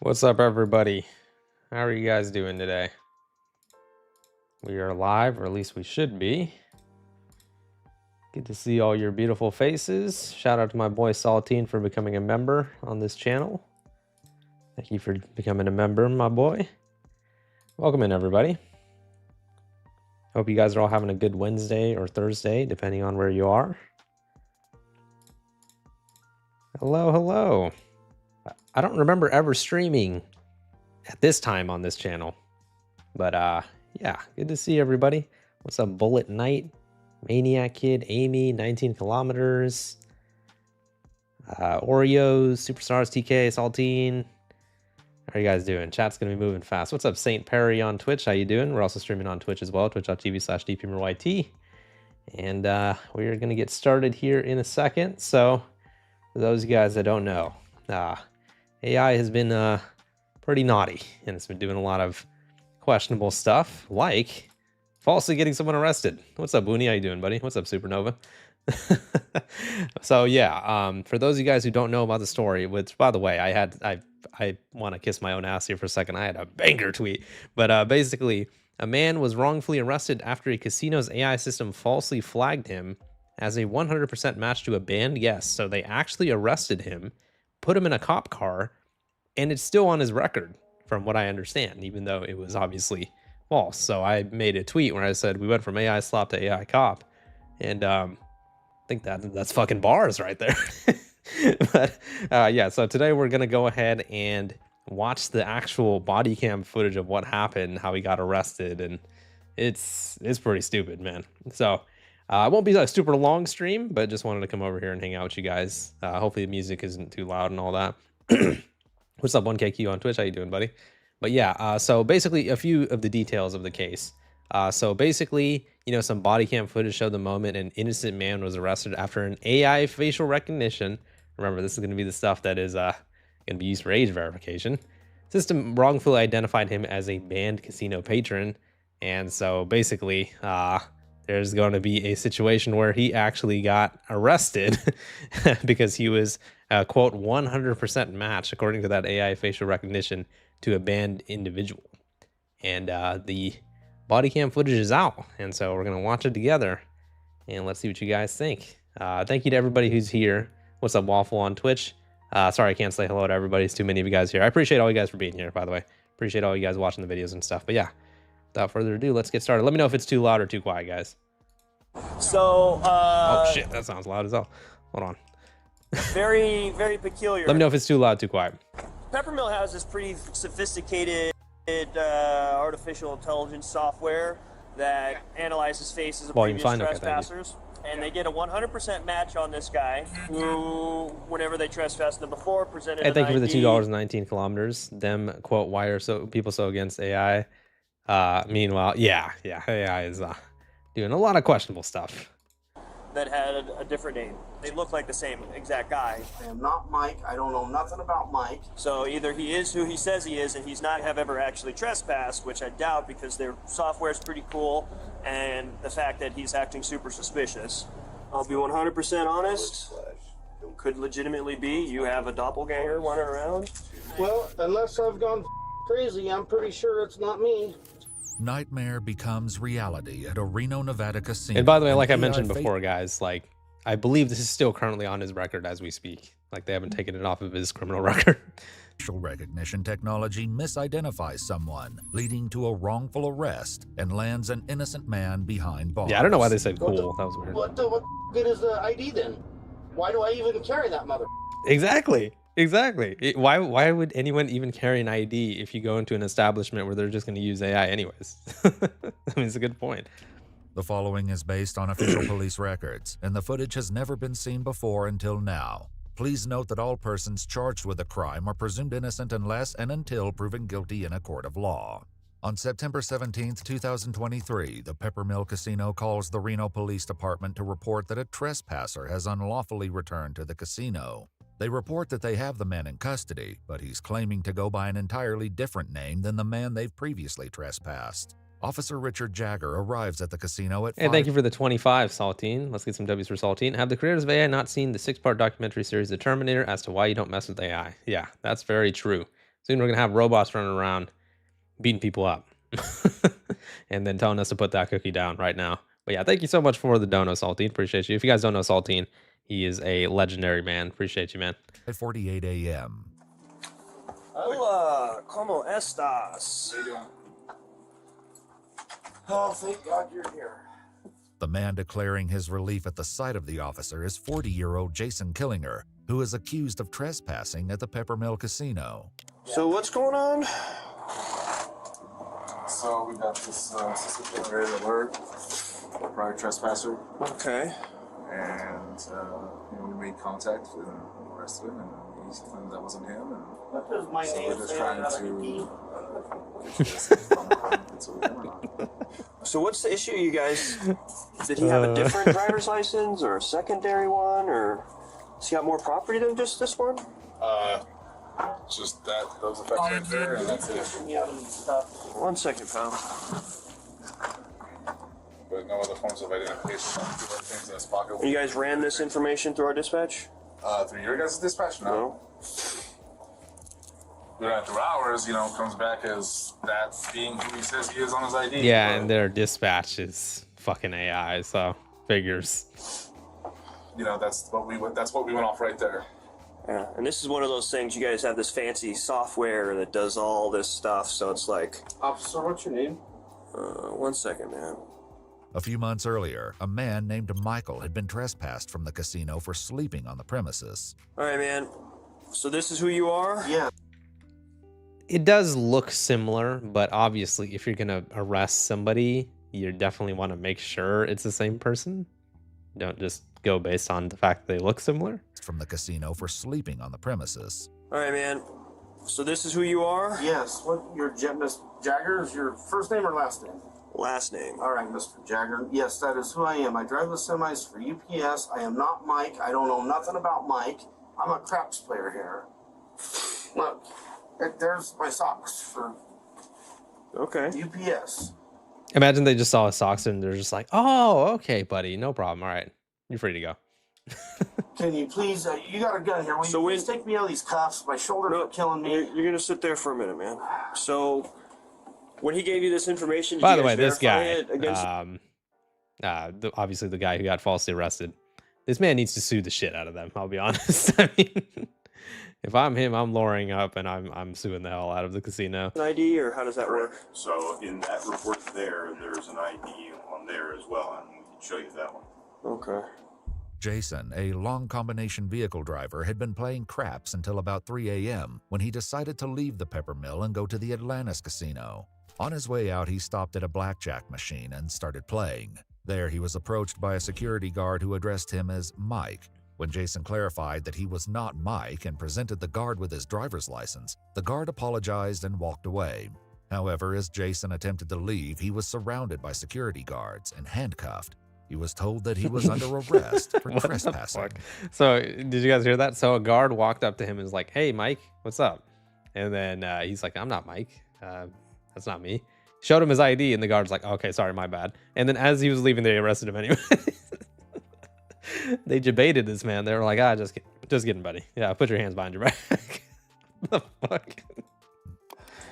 What's up, everybody? How are you guys doing today? We are live, or at least we should be. Good to see all your beautiful faces. Shout out to my boy Saltine for becoming a member on this channel. Thank you for becoming a member, my boy. Welcome in, everybody. Hope you guys are all having a good Wednesday or Thursday, depending on where you are. Hello, hello. I don't remember ever streaming at this time on this channel, but yeah, good to see everybody. What's up, Bullet Knight, Maniac Kid, Amy, 19 kilometers, Oreos, Superstars, TK, Saltine. How are you guys doing? Chat's gonna be moving fast. What's up, Saint Perry on Twitch? How you doing? We're also streaming on Twitch as well, twitch.tv/DeepHumorYT. And we are gonna get started here in a second. So for those of you guys that don't know, AI has been pretty naughty, and it's been doing a lot of questionable stuff, like falsely getting someone arrested. What's up, Booney? How you doing, buddy? What's up, Supernova? So yeah, for those of you guys who don't know about the story, which, by the way, I want to kiss my own ass here for a second. I had a banger tweet, but basically, a man was wrongfully arrested after a casino's AI system falsely flagged him as a 100% match to a banned guest. So they actually arrested him, put him in a cop car, and it's still on his record, from what I understand, even though it was obviously false. So I made a tweet where I said we went from AI slop to AI cop, and I think that's fucking bars right there. But yeah, so today we're gonna go ahead and watch the actual body cam footage of what happened, how he got arrested, and it's pretty stupid, man. So it won't be a super long stream, but just wanted to come over here and hang out with you guys. Hopefully the music isn't too loud and all that. What's up, 1KQ on Twitch? How you doing, buddy? But yeah, so basically a few of the details of the case. So basically, you know, some body cam footage showed the moment an innocent man was arrested after an AI facial recognition. Remember, this is going to be the stuff that is going to be used for age verification. System wrongfully identified him as a banned casino patron. And so basically, there's going to be a situation where he actually got arrested because he was, quote, 100% match, according to that AI facial recognition, to a banned individual. And the body cam footage is out. And so we're going to watch it together. And let's see what you guys think. Thank you to everybody who's here. What's up, Waffle on Twitch? Sorry, I can't say hello to everybody. It's too many of you guys here. I appreciate all you guys for being here, by the way. Appreciate all you guys watching the videos and stuff. But yeah, without further ado, let's get started. Let me know if it's too loud or too quiet, guys. So, oh shit, that sounds loud as hell. Hold on. very, very peculiar. Let me know if it's too loud, too quiet. Peppermill has this pretty sophisticated artificial intelligence software that analyzes faces of previous trespassers. And they get a 100% match on this guy who, whenever they trespassed them before, presented an ID. Thank you for the $2.19 kilometers. Them, quote, why are people so against AI? Meanwhile, yeah, AI is doing a lot of questionable stuff. That had a different name. They look like the same exact guy. I am not Mike. I don't know nothing about Mike. So either he is who he says he is, and he's not have ever actually trespassed, which I doubt because their software is pretty cool, and the fact that he's acting super suspicious. I'll be 100% honest. Could legitimately be you have a doppelganger running around. Well, unless I've gone crazy, I'm pretty sure it's not me. Nightmare becomes reality at a Reno, Nevada casino. And by the way, like I mentioned before, guys, like I believe this is still currently on his record as we speak. Like they haven't taken it off of his criminal record. Facial recognition technology misidentifies someone, leading to a wrongful arrest and lands an innocent man behind bars. Yeah, I don't know why they said cool. That was weird. What good is the ID then? Why do I even carry that mother? Exactly. Why would anyone even carry an ID if you go into an establishment where they're just going to use AI anyways? I mean, it's a good point. The following is based on official police records, and the footage has never been seen before until now. Please note that all persons charged with a crime are presumed innocent unless and until proven guilty in a court of law. On September 17, 2023, the Peppermill Casino calls the Reno Police Department to report that a trespasser has unlawfully returned to the casino. They report that they have the man in custody, but he's claiming to go by an entirely different name than the man they've previously trespassed. Officer Richard Jagger arrives at the casino at Hey, thank you for the 25, Saltine. Let's get some W's for Saltine. Have the creators of AI not seen the 6-part documentary series The Terminator as to why you don't mess with AI? Yeah, that's very true. Soon we're gonna have robots running around beating people up, and then telling us to put that cookie down right now. But yeah, thank you so much for the dono, Saltine. Appreciate you. If you guys don't know Saltine, he is a legendary man. Appreciate you, man. 5:48 a.m. Hola, ¿cómo estás? Oh, thank God you're here. The man declaring his relief at the sight of the officer is 40-year-old Jason Killinger, who is accused of trespassing at the Peppermill Casino. So what's going on? So we got this suspicion generated alert, prior trespasser, Okay. and we made contact with him, arrested him, and he claimed that wasn't him. And What does my so name we're just say trying on to the get this from it's with him or not. So what's the issue, you guys? Did he have a different driver's license or a secondary one, or has he got more property than just this one? Just that, those effects right there, and that's it. stuff. 1 second, pal. But no other forms of identification. Things in his pocket. You guys ran this information through our dispatch? Through your guys' dispatch? No. We ran through ours, comes back as that being who he says he is on his ID. Yeah, but, and their dispatch is fucking AI, so figures. that's what we went off right there. Yeah, and this is one of those things, you guys have this fancy software that does all this stuff, so it's like... Officer, what's your name? 1 second, man. A few months earlier, a man named Michael had been trespassed from the casino for sleeping on the premises. All right, man. So this is who you are? Yeah. It does look similar, but obviously if you're gonna arrest somebody, you definitely want to make sure it's the same person. Don't just go based on the fact that they look similar. From the casino for sleeping on the premises. All right, man. So this is who you are? Yes. What, Miss Jagger is your first name or last name? Last name. All right, Mr. Jagger. Yes, that is who I am. I drive the semis for UPS. I am not Mike. I don't know nothing about Mike. I'm a craps player here. Look, there's my socks for Okay. UPS. Imagine they just saw his socks and they're just like, oh, okay, buddy, no problem. All right, you're free to go. Can you please, you got a gun here. Will So you when- please take me out of these cuffs? My shoulders are killing me. You're going to sit there for a minute, man. So when he gave you this information, did By you the way, guys this verify guy, it against... obviously the guy who got falsely arrested, this man needs to sue the shit out of them. I'll be honest. I mean, if I'm him, I'm lowering up and I'm suing the hell out of the casino. an ID, or how does that work? So in that report there's an ID on there as well, and we can show you that one. Okay. Jason, a long combination vehicle driver, had been playing craps until about 3 a.m. when he decided to leave the Peppermill and go to the Atlantis Casino. On his way out, he stopped at a blackjack machine and started playing. There, he was approached by a security guard who addressed him as Mike. When Jason clarified that he was not Mike and presented the guard with his driver's license, the guard apologized and walked away. However, as Jason attempted to leave, he was surrounded by security guards and handcuffed. He was told that he was under arrest for What the trespassing. fuck? So, did you guys hear that? So, a guard walked up to him and was like, hey, Mike, what's up? And then he's like, I'm not Mike. That's not me. Showed him his ID, and the guard's like, okay, sorry, my bad. And then as he was leaving, they arrested him anyway. They debated this man. They were like, just kidding, buddy. Yeah, put your hands behind your back. The fuck?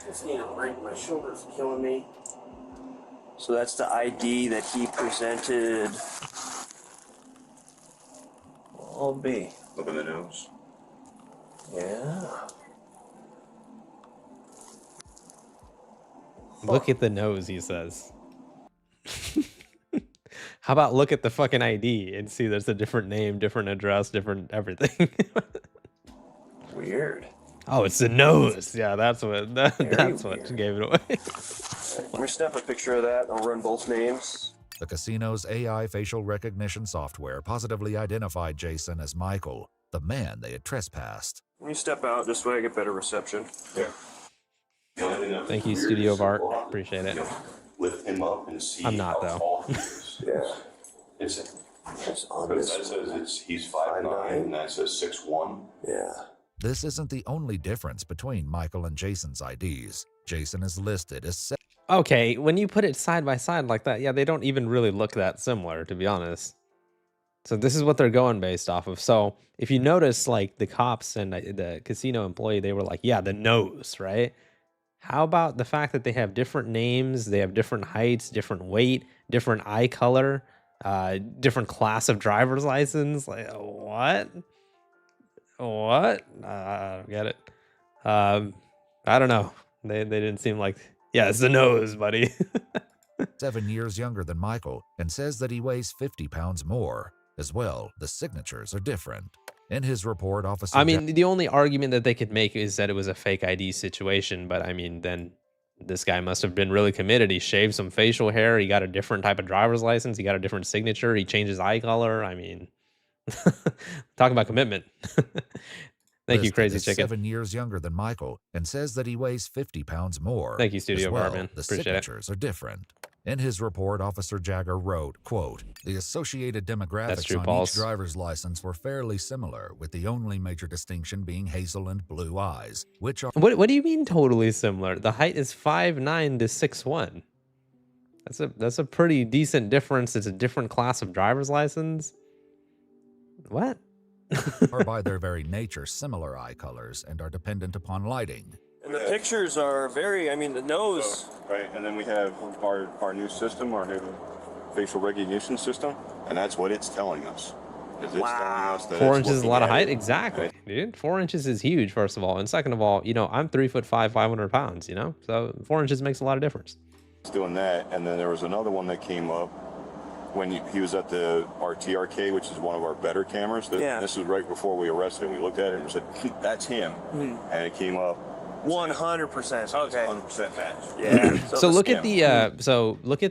Just need a break. My shoulders are killing me. So that's the ID that he presented. All B. Look in the nose. Yeah. Look at the nose, he says. How about look at the fucking ID and see there's a different name, different address, different everything. Weird. Oh, it's the nose. Yeah, that's what that's weird. what gave it away. Let me snap a picture of that. I'll run both names. The casino's AI facial recognition software positively identified Jason as Michael, the man they had trespassed. Let me step out this way I get better reception. Yeah. The only thing that Thank was you, weird Studio is of Art. to Appreciate it. lift him up and see I'm not, how though. tall he is. Yeah. Is it? It's on Because this. that says he's 5'9", and that says 6'1". Yeah. This isn't the only difference between Michael and Jason's IDs. Jason is listed as Okay, when you put it side by side like that, yeah, they don't even really look that similar, to be honest. So this is what they're going based off of. So if you notice, like the cops and the casino employee, they were like, yeah, the nose, right? How about the fact that they have different names, they have different heights, different weight, different eye color, different class of driver's license? Like, what? What? I don't get it. I don't know. They didn't seem like, yeah, it's the nose, buddy. 7 years younger than Michael and says that he weighs 50 pounds more. As well, the signatures are different. In his report, Officer I mean, the only argument that they could make is that it was a fake ID situation, but I mean, then this guy must have been really committed. He shaved some facial hair, he got a different type of driver's license, he got a different signature, he changed his eye color. I mean, talk about commitment. Thank you, Crazy Chicken. 7 years younger than Michael and says that he weighs 50 pounds more. Thank you, Studio As well, Bartman. the Appreciate it. signatures are different. In his report, Officer Jagger wrote, quote, "The associated demographics true, on Pauls. each driver's license were fairly similar, with the only major distinction being hazel and blue eyes, which are..." What do you mean totally similar? The height is 5'9" to 6'1". That's a pretty decent difference. It's a different class of driver's license. What? are by their very nature similar eye colors and are dependent upon lighting. And the pictures are very, I mean, the nose. Right, and then we have our new system, our new facial recognition system, and that's what it's telling us. Is it's telling us that 4 it's inches is a looking lot of at height. it. Exactly, dude. 4 inches is huge, first of all. And second of all, you know, I'm 3'5", 500 pounds, you know? So 4 inches makes a lot of difference. It's doing that, and then there was another one that came up when he was at the RTRK, which is one of our better cameras. Yeah. This was right before we arrested him. We looked at it and said, that's him. And it came up 100%. Okay. 100% match. Yeah. So look at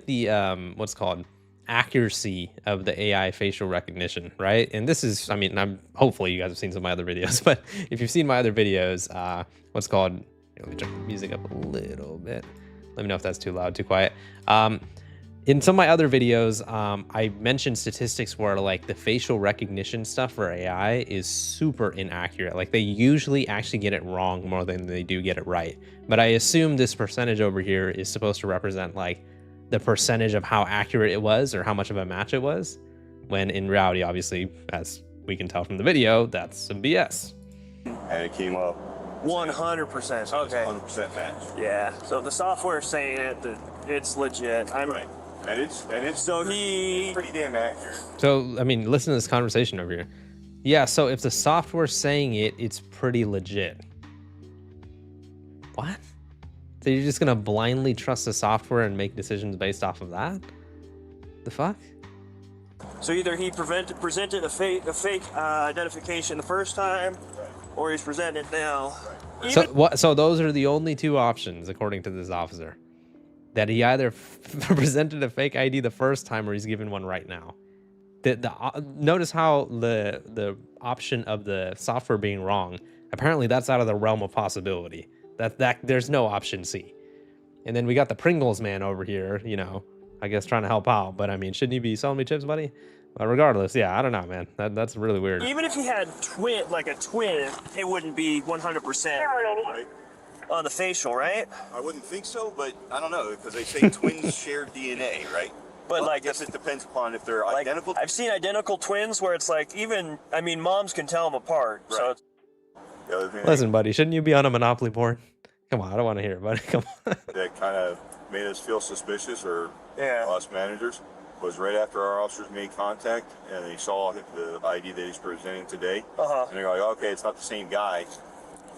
the what's it called, accuracy of the AI facial recognition, right? And this is, I mean, hopefully you guys have seen some of my other videos, but if you've seen my other videos, what's called, let me turn the music up a little bit. Let me know if that's too loud, too quiet. In some of my other videos, I mentioned statistics where like the facial recognition stuff for AI is super inaccurate. Like they usually actually get it wrong more than they do get it right. But I assume this percentage over here is supposed to represent like the percentage of how accurate it was or how much of a match it was. When in reality, obviously, as we can tell from the video, that's some BS. And it came up 100%. Okay. 100% match. Yeah. So the software's saying it, that it's legit. I'm Right. And it's So he. pretty damn accurate. So, I mean, listen to this conversation over here. Yeah, so if the software's saying it, it's pretty legit. What? So you're just gonna blindly trust the software and make decisions based off of that? The fuck? So either he presented a fake identification the first time, or he's presenting it now. So what? So those are the only two options, according to this officer. That he either presented a fake ID the first time, or he's given one right now. Notice how the option of the software being wrong, apparently that's out of the realm of possibility. That there's no option C. And then we got the Pringles man over here, you know, I guess trying to help out. But I mean, shouldn't you be selling me chips, buddy? But regardless, yeah, I don't know, man. That's really weird. Even if he had a twin, it wouldn't be 100% Right? on the facial, right? I wouldn't think so, but I don't know, because they say twins share DNA, right? But Well, like, I guess it depends upon if they're like identical. I've seen identical twins where it's like moms can tell them apart. Right. So it's, The other thing Listen, buddy, shouldn't you be on a Monopoly board? Come on, I don't want to hear it, buddy. Come on. that kind of made us feel suspicious, or Yeah. us managers, was right after our officers made contact and they saw the ID that he's presenting today. Uh-huh. And they're like, okay, it's not the same guy.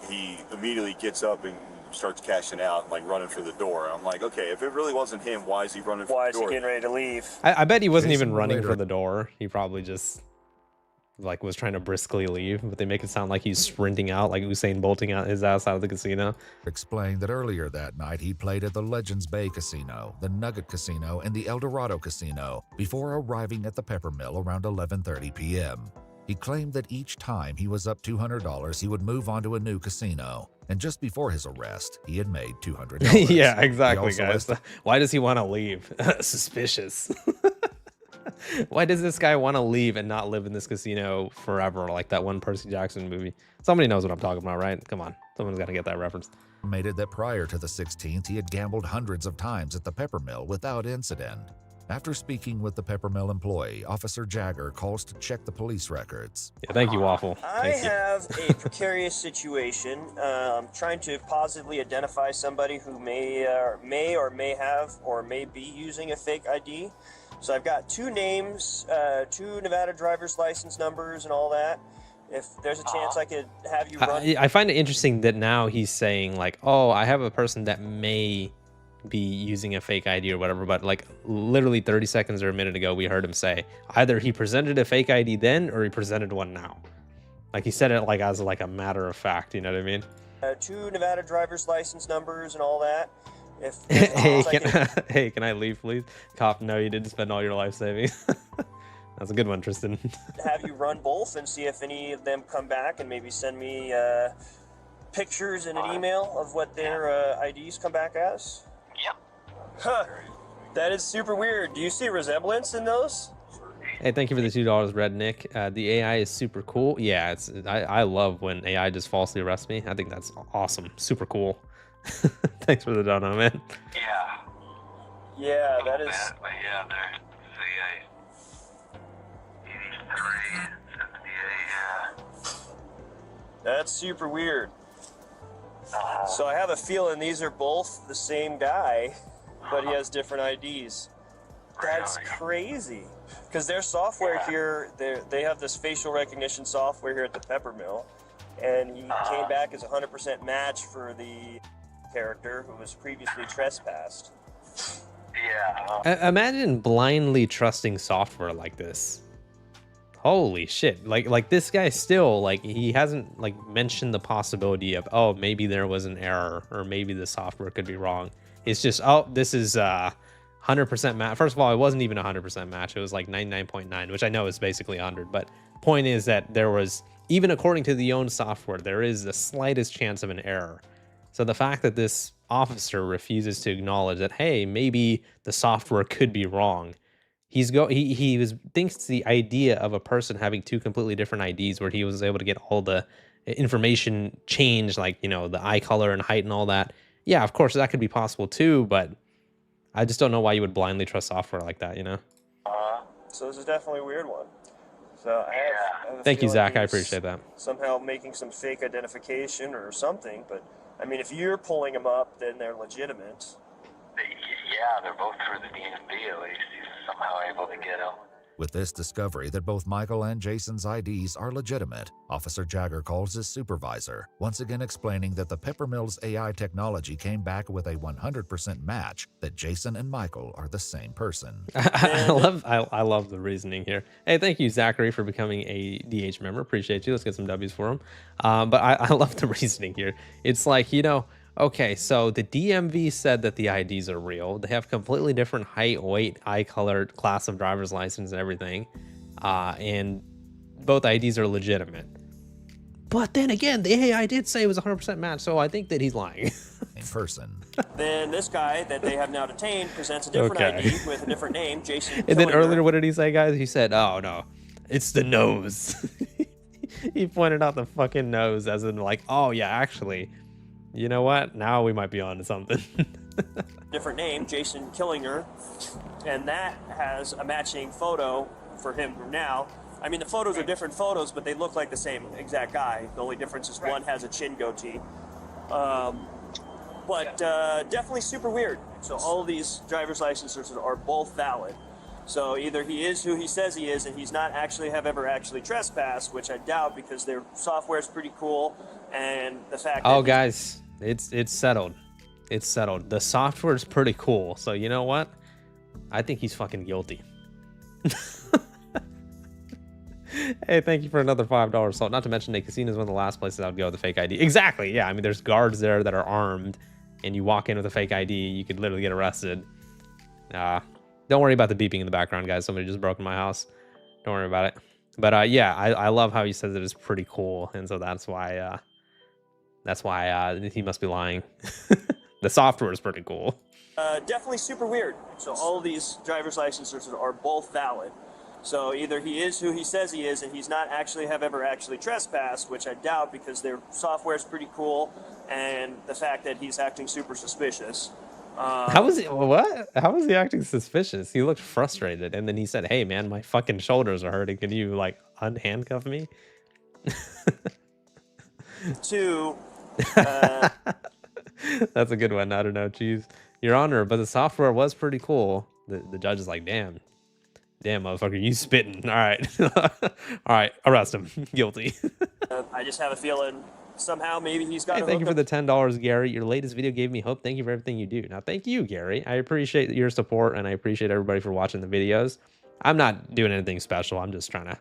He immediately gets up and starts cashing out, like running for the door. I'm like, okay, if it really wasn't him, why is he running for why the is he door? getting ready to leave? I bet he wasn't even Jason running later- for the door. He probably just like was trying to briskly leave, but they make it sound like he's sprinting out, like Usain bolting out his ass out of the casino. Explained that earlier that night he played at the Legends Bay Casino, the Nugget Casino, and the El Dorado Casino before arriving at the Pepper Mill around 11:30 p.m. He claimed that each time he was up $200, he would move on to a new casino. And just before his arrest, he had made $200. Yeah, He exactly, also guys. Why does he want to leave? Suspicious. Why does this guy want to leave and not live in this casino forever, like that one Percy Jackson movie? Somebody knows what I'm talking about, right? Come on, someone's got to get that reference. Estimated that prior to the 16th, he had gambled hundreds of times at the Pepper Mill without incident. After speaking with the Peppermill employee, Officer Jagger calls to check the police records. Yeah, thank you, Waffle. I Thank you. have a precarious situation. I'm trying to positively identify somebody who may or may have or may be using a fake ID. So I've got 2 names, 2 Nevada driver's license numbers and all that. If there's a chance I could have you run. I find it interesting that now he's saying like, oh, I have a person that may be using a fake ID or whatever, but like literally 30 seconds or a minute ago, we heard him say either he presented a fake ID then or he presented one now. Like he said it like as like a matter of fact, you know what I mean? 2 Nevada driver's license numbers and all that. If Hey, hey, can I leave, please? Cop, no, you didn't spend all your life savings. That's a good one, Tristan. have you run both and see if any of them come back and maybe send me pictures in an email of what their IDs come back as? Yep. Huh. That is super weird. Do you see resemblance in those? Hey, thank you for the $2, Red Nick. The AI is super cool. Yeah, I love when AI just falsely arrests me. I think that's awesome. Super cool. Thanks for the dono, man. Yeah. Yeah, that is. But yeah, they're the 83, 78, yeah. That's super weird. So I have a feeling these are both the same guy, but he has different IDs. That's crazy. Because their software here, they have this facial recognition software here at the Peppermill, and he came back as a 100% match for the character who was previously trespassed. Yeah. Imagine blindly trusting software like this. Holy shit. Like this guy still, like, he hasn't like mentioned the possibility of, oh, maybe there was an error or maybe the software could be wrong. It's just, oh, this is 100% match. First of all, it wasn't even 100% match. It was like 99.9, which I know is basically 100. But point is that there was, even according to the own software, there is the slightest chance of an error. So the fact that this officer refuses to acknowledge that, hey, maybe the software could be wrong. He thinks the idea of a person having 2 completely different IDs where he was able to get all the information changed, like, you know, the eye color and height and all that. Yeah, of course, that could be possible too, but I just don't know why you would blindly trust software like that, you know? So this is definitely a weird one. So I have a Thank you, feeling Zach. I he's appreciate that. somehow making some fake identification or something, but I mean, if you're pulling them up, then they're legitimate. Yeah, they're both through the DMV at least. He's somehow able to get them. With this discovery that both Michael and Jason's IDs are legitimate, Officer Jagger calls his supervisor, once again explaining that the Peppermill's AI technology came back with a 100% match that Jason and Michael are the same person. I love the reasoning here. Hey, thank you, Zachary, for becoming a DH member. Appreciate you. Let's get some W's for him. But I love the reasoning here. It's like, you know, okay, so the DMV said that the IDs are real. They have completely different height, weight, eye color, class of driver's license, and everything. And both IDs are legitimate. But then again, the AI did say it was 100% match, so I think that he's lying. In person. Then this guy that they have now detained presents a different ID with a different name, Jason. And then earlier, what did he say, guys? He said, oh, no, it's the nose. He pointed out the fucking nose as in like, oh, yeah, actually, you know what? Now we might be on to something. Different name, Jason Killinger, and that has a matching photo for him now. I mean, the photos are different photos, but they look like the same exact guy. The only difference is one has a chin goatee. But definitely super weird. So all of these driver's licenses are both valid. So either he is who he says he is, and he's not actually ever actually trespassed, which I doubt because their software is pretty cool, and the fact. Oh, guys, it's settled. It's settled. The software is pretty cool. So you know what? I think he's fucking guilty. Hey, thank you for another $5 salt. Not to mention, the casino is one of the last places I would go with a fake ID. Exactly. Yeah. I mean, there's guards there that are armed, and you walk in with a fake ID, you could literally get arrested. Don't worry about the beeping in the background, guys. Somebody just broke in my house. Don't worry about it. But yeah, I love how he says it is pretty cool, and so that's why he must be lying. The software is pretty cool. Definitely super weird. So all of these driver's licenses are both valid. So either he is who he says he is, and he's not actually ever actually trespassed, which I doubt because their software is pretty cool, and the fact that he's acting super suspicious. How was he? What? How was he acting suspicious? He looked frustrated, and then he said, "Hey, man, my fucking shoulders are hurting. Can you like unhandcuff me?" Two, That's a good one. I don't know. Jeez, Your Honor, but the software was pretty cool. The judge is like, "Damn, motherfucker, you spitting? All right, all right, arrest him. Guilty." I just have a feeling somehow maybe he's got. Hey, thank you for the $10, Gary. Your latest video gave me hope. Thank you for everything you do. Now, thank you, Gary. I appreciate your support, and I appreciate everybody for watching the videos. I'm not doing anything special. I'm just trying to,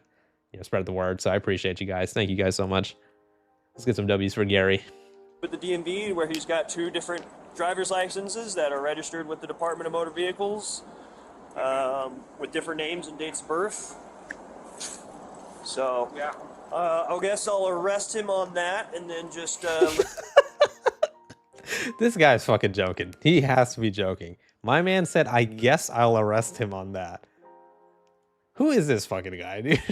spread the word. So I appreciate you guys. Thank you guys so much. Let's get some W's for Gary. With the DMV, where he's got 2 different driver's licenses that are registered with the Department of Motor Vehicles, with different names and dates of birth. So, yeah. I guess I'll arrest him on that, and then just. This guy's fucking joking. He has to be joking. My man said, "I guess I'll arrest him on that." Who is this fucking guy, dude?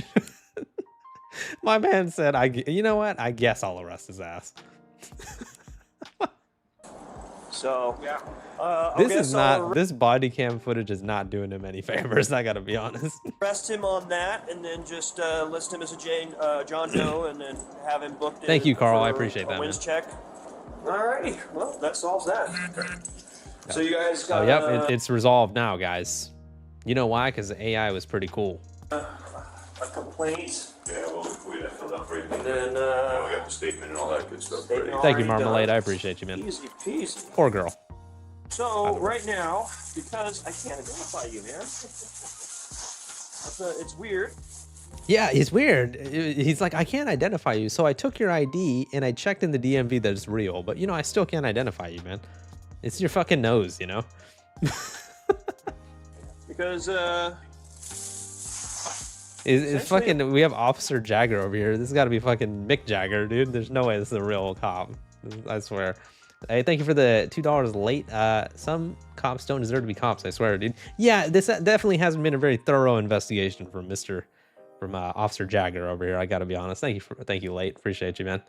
My man said, you know what? I guess I'll arrest his ass. So, yeah. This body cam footage is not doing him any favors. I gotta be honest. Arrest him on that, and then just list him as a John Doe, and then have him booked. Thank you, Carl. I appreciate that. Wins check. Alrighty. Well, that solves that. So you guys got. Oh, yep. It's resolved now, guys. You know why? Because the AI was pretty cool. A complaint. Yeah, well, we got filled out for you. And then we got the statement and all that good stuff. Thank you, Marmalade. I appreciate you, man. Easy peasy. Poor girl. So right now, because I can't identify you, man. It's weird. Yeah, it's weird. He's like, "I can't identify you." So I took your ID and I checked in the DMV that it's real, but I still can't identify you, man. It's your fucking nose, Because It's fucking. We have Officer Jagger over here. This has got to be fucking Mick Jagger, dude. There's no way this is a real cop. I swear. Hey, thank you for the $2 late. Some cops don't deserve to be cops. I swear, dude. Yeah, this definitely hasn't been a very thorough investigation from Officer Jagger over here. I got to be honest. Thank you, late. Appreciate you, man.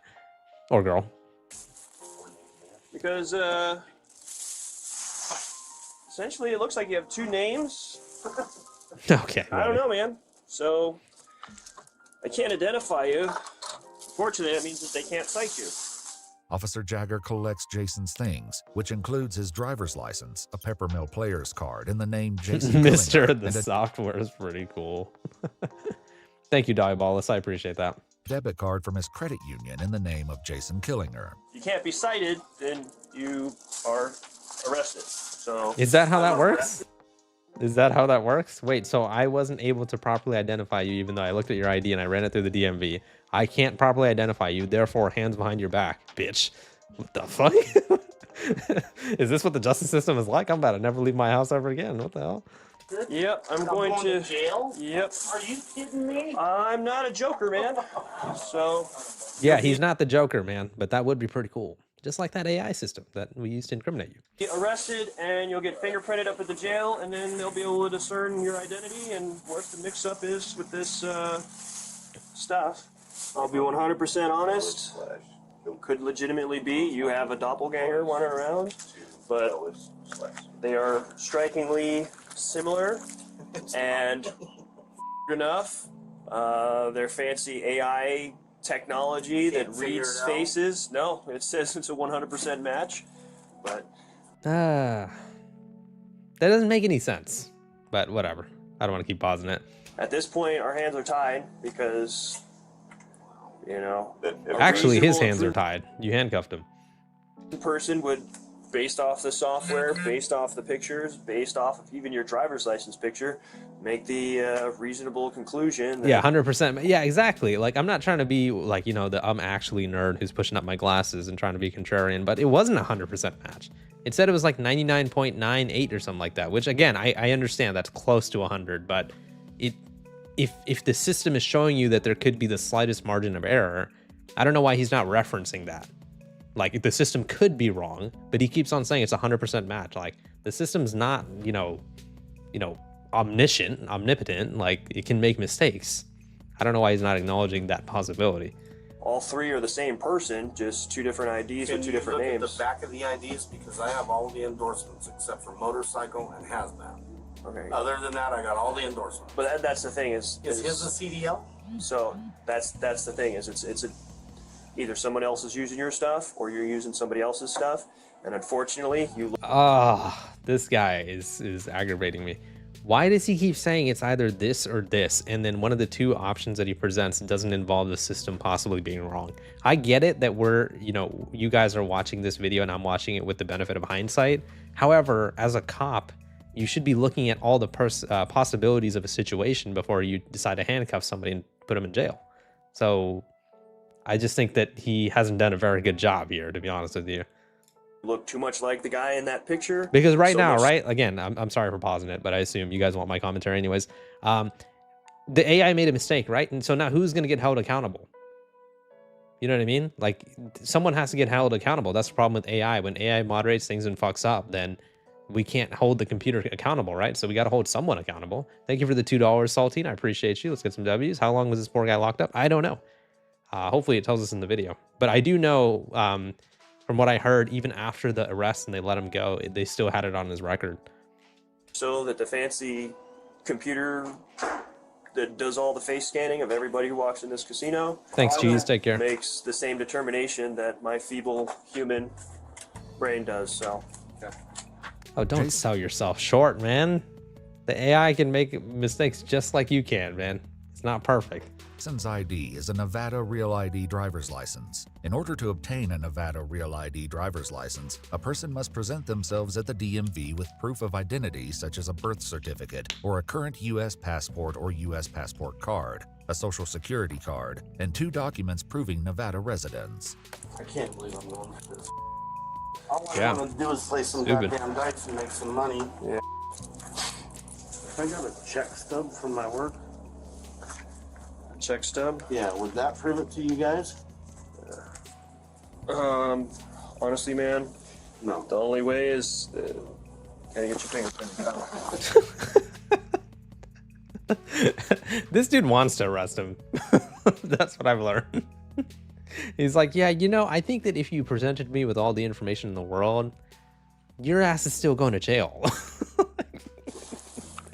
Or girl. Because essentially, it looks like you have 2 names. Okay. I don't know, man. So I can't identify you. Fortunately, that means that they can't cite you. Officer Jagger collects Jason's things, which includes his driver's license, a Peppermill player's card, and the name Jason Mr. Killinger, The software is pretty cool. Thank you, Diabolus. I appreciate that. Debit card from his credit union in the name of Jason Killinger. If you can't be cited, then you are arrested. So is that how that works? Is that how that works? Wait, so I wasn't able to properly identify you even though I looked at your ID and I ran it through the DMV. I can't properly identify you, therefore hands behind your back, bitch. What the fuck? Is this what the justice system is like? I'm about to never leave my house ever again. What the hell? Yep, I'm going to jail. Yep. Are you kidding me? I'm not a joker, man. So yeah, he's not the Joker, man, but that would be pretty cool. Just like that AI system that we used to incriminate you. get arrested, and you'll get fingerprinted up at the jail, and then they'll be able to discern your identity and what the mix-up is with this stuff. I'll be 100% honest. It could legitimately be you have a doppelganger running around, but they are strikingly similar and enough. Their fancy AI technology that reads faces. No, it says it's a 100% match, but that doesn't make any sense, but whatever. I don't want to keep pausing it. at this point our hands are tied because Actually, his hands are tied. You handcuffed him. the person would, based off the software, based off the pictures, based off of even your driver's license picture, make the reasonable conclusion that, Yeah, 100%. Yeah, exactly. Like, I'm not trying to be like, the I'm actually nerd who's pushing up my glasses and trying to be contrarian, but it wasn't a 100% match. It said it was like 99.98 or something like that, which again, I understand that's close to 100, but if the system is showing you that there could be the slightest margin of error, I don't know why he's not referencing that. Like, the system could be wrong, but he keeps on saying it's a 100% match. Like, the system's not, omniscient, omnipotent. Like, it can make mistakes. I don't know why he's not acknowledging that possibility. all three are the same person, just two different IDs with two different names. At the back of the IDs, because I have all the endorsements except for motorcycle and hazmat. Okay. Other than that, I got all the endorsements. But that's the thing is his a CDL? So that's the thing is either someone else is using your stuff or you're using somebody else's stuff, and unfortunately you. This guy is aggravating me. Why does he keep saying it's either this or this, and then one of the two options that he presents doesn't involve the system possibly being wrong? I get it that you guys are watching this video and I'm watching it with the benefit of hindsight. However, as a cop, you should be looking at all the possibilities of a situation before you decide to handcuff somebody and put them in jail. So I just think that he hasn't done a very good job here, to be honest with you. Look too much like the guy in that picture. Because right now, right? Again, I'm sorry for pausing it, but I assume you guys want my commentary anyways. The AI made a mistake, right? And so now who's going to get held accountable? You know what I mean? Like, someone has to get held accountable. That's the problem with AI. When AI moderates things and fucks up, then we can't hold the computer accountable, right? So we got to hold someone accountable. Thank you for the $2, Saltine. I appreciate you. Let's get some W's. How long was this poor guy locked up? I don't know. Hopefully it tells us in the video. But I do know, from what I heard, even after the arrest and they let him go, they still had it on his record. So that the fancy computer that does all the face scanning of everybody who walks in this casino. Thanks, Cheese. Take care. Makes the same determination that my feeble human brain does. So. Okay. Oh, don't sell yourself short, man. The AI can make mistakes just like you can, man. It's not perfect. Jason's ID is a Nevada Real ID driver's license. In order to obtain a Nevada Real ID driver's license, a person must present themselves at the DMV with proof of identity such as a birth certificate or a current U.S. passport or U.S. passport card, a social security card, and 2 documents proving Nevada residence. I can't believe I'm going for this. All I want to do is play some goddamn dice and make some money. Yeah. I got a check stub from my work. Check stub? Yeah, would that prove it to you guys? Honestly, man, no. The only way is gotta get your fingerprint out. This dude wants to arrest him. That's what I've learned. He's like, yeah, I think that if you presented me with all the information in the world, your ass is still going to jail.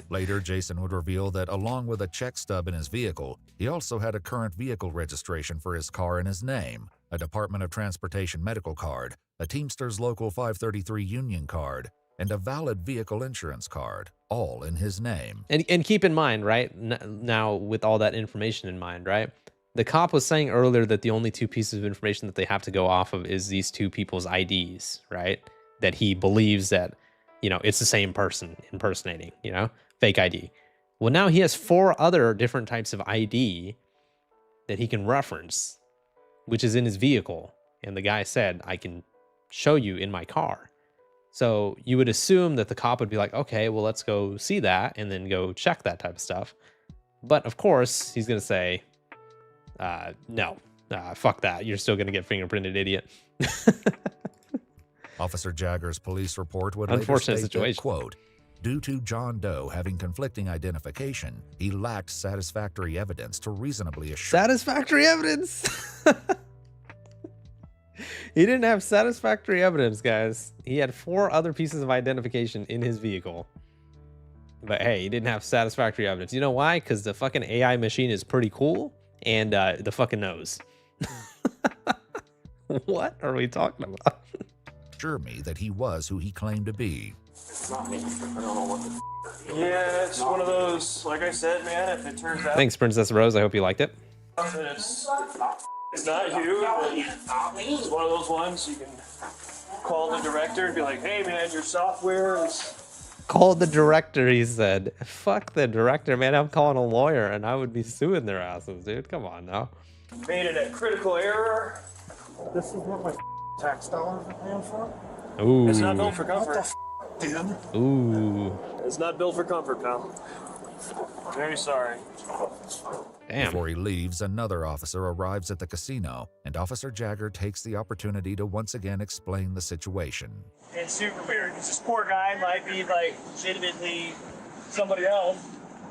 Later, Jason would reveal that along with a check stub in his vehicle, he also had a current vehicle registration for his car in his name, a Department of Transportation medical card, a Teamsters Local 533 union card, and a valid vehicle insurance card, all in his name. And keep in mind, right, now with all that information in mind, right, the cop was saying earlier that the only 2 pieces of information that they have to go off of is these 2 people's IDs, right, that he believes that, it's the same person impersonating, fake ID. Well, now he has 4 other different types of ID that he can reference, which is in his vehicle. And the guy said, I can show you in my car. So you would assume that the cop would be like, okay, well, let's go see that and then go check that type of stuff. But of course, he's going to say, no, fuck that. You're still going to get fingerprinted, idiot. Officer Jagger's police report would Unfortunate later state situation. that, quote, due to John Doe having conflicting identification, he lacked satisfactory evidence to reasonably assure... Satisfactory evidence? He didn't have satisfactory evidence, guys. He had 4 other pieces of identification in his vehicle. But hey, he didn't have satisfactory evidence. You know why? Because the fucking AI machine is pretty cool and the fucking knows. What are we talking about? Assure me that he was who he claimed to be. It's not me. I don't know what the Yeah, it's one of those, like I said, man, if it turns out Thanks, Princess Rose. I hope you liked it. that it's not you, but it's one of those ones you can call the director and be like, hey, man, your software is... Call the director, he said. Fuck the director, man. I'm calling a lawyer and I would be suing their asses, dude. Come on now. Made it a critical error. This is what my tax dollars are paying for? Ooh. It's not built for comfort. Dude. Ooh. It's not built for comfort, pal. Very sorry. Damn. Before he leaves, another officer arrives at the casino, and Officer Jagger takes the opportunity to once again explain the situation. It's super weird. This poor guy might be like legitimately somebody else,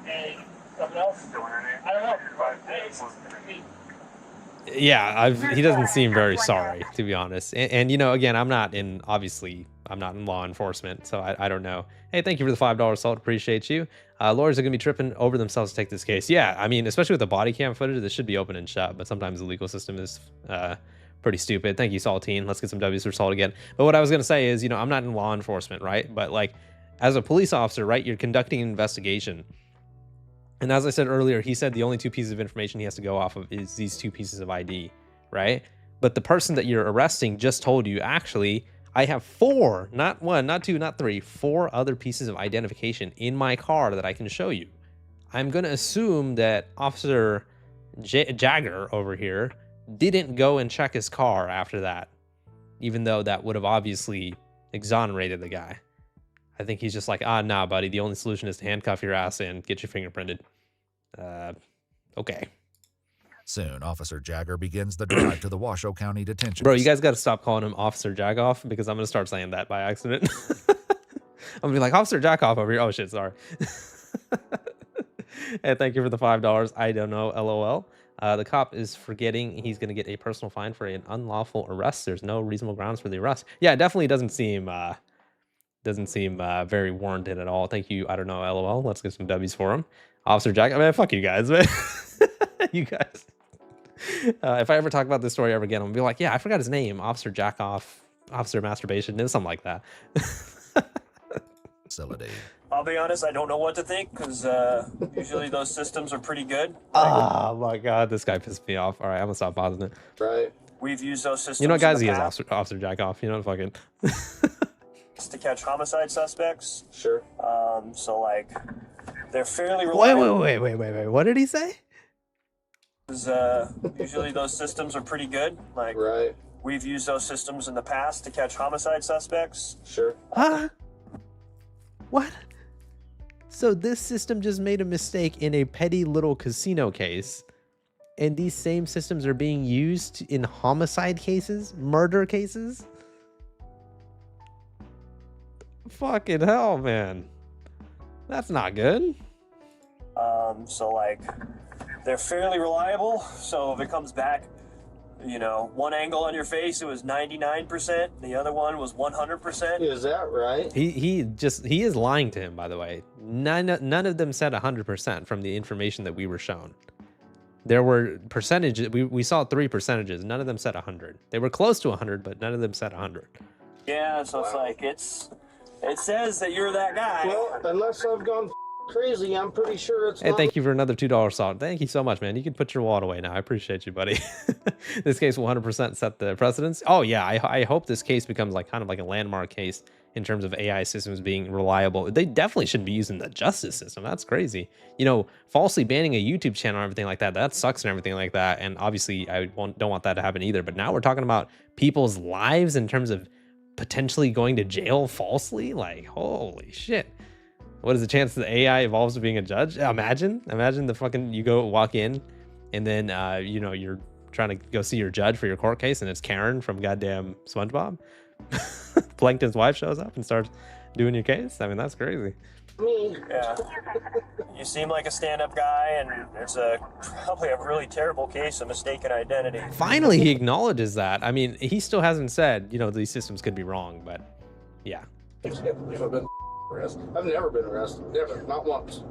and something else. I don't know. Yeah, he doesn't seem very sorry, to be honest. And you know, again, obviously, I'm not in law enforcement, so I don't know. Hey, thank you for the $5 salt. Appreciate you. Lawyers are going to be tripping over themselves to take this case. Yeah, I mean, especially with the body cam footage, this should be open and shut, but sometimes the legal system is pretty stupid. Thank you, Saltine. Let's get some W's for Salt again. But what I was going to say is, you know, I'm not in law enforcement, right? But like, as a police officer, right, you're conducting an investigation. And as I said earlier, he said the only two pieces of information he has to go off of is these two pieces of ID, right? But the person that you're arresting just told you, actually, I have 4, not 1, not 2, not 3, 4 other pieces of identification in my car that I can show you. I'm going to assume that Officer Jagger over here didn't go and check his car after that, even though that would have obviously exonerated the guy. I think he's just like, nah, buddy, the only solution is to handcuff your ass and get you fingerprinted. Okay. Soon, Officer Jagger begins the drive to the Washoe County Detention. Bro, you guys got to stop calling him Officer Jackoff, because I'm going to start saying that by accident. I'm going to be like, Officer Jackoff over here. Oh, shit, sorry. And thank you for the $5. I don't know, LOL. The cop is forgetting he's going to get a personal fine for an unlawful arrest. There's no reasonable grounds for the arrest. Yeah, it definitely doesn't seem very warranted at all. Thank you. I don't know, LOL. Let's get some W's for him. Officer Jack. I mean, fuck you guys, man. You guys. If I ever talk about this story ever again, I'm gonna be like, yeah, I forgot his name. Officer Jackoff, Officer Masturbation, something like that. Facility. I'll be honest, I don't know what to think, because usually those systems are pretty good. Oh my god, this guy pissed me off. All right, I'm gonna stop pausing it. Right. We've used those systems. You know what, guys? in He the is Officer Jackoff. You know, fucking. to catch homicide suspects. Sure. So like, they're fairly reliable. Wait. What did he say? Usually those systems are pretty good. Like, Right. we've used those systems in the past to catch homicide suspects. Sure. Huh? What? So this system just made a mistake in a petty little casino case, and these same systems are being used in homicide cases, murder cases? Fucking hell, man. That's not good. So like, they're fairly reliable. So if it comes back, you know, one angle on your face, it was 99%. The other one was 100%. Is that right? He is lying to him, by the way. None of them said 100% from the information that we were shown. There were percentages. We saw 3 percentages. None of them said 100. They were close to 100, but none of them said 100. Yeah, so it's like, it says that you're that guy. Well, unless I've gone crazy, I'm pretty sure it's Hey, not. thank you for another $2 salt. Thank you so much, man. You can put your wallet away now. I appreciate you, buddy. This case will 100% set the precedence. Oh yeah, I hope this case becomes like kind of like a landmark case in terms of AI systems being reliable. They definitely shouldn't be using the justice system. That's crazy. You know, falsely banning a YouTube channel and everything like that, that sucks and everything like that. And obviously, I don't want that to happen either. But now we're talking about people's lives in terms of potentially going to jail falsely. Like, holy shit. What is the chance that AI evolves to being a judge? Imagine the fucking, you go walk in and then, you know, you're trying to go see your judge for your court case and it's Karen from goddamn SpongeBob. Plankton's wife shows up and starts doing your case. I mean, that's crazy. Me. Yeah. You seem like a stand-up guy, and it's probably a really terrible case of mistaken identity. Finally, he acknowledges that. I mean, he still hasn't said, you know, these systems could be wrong, but yeah. I can't believe I've been arrested. I've never been arrested. Never. Not once.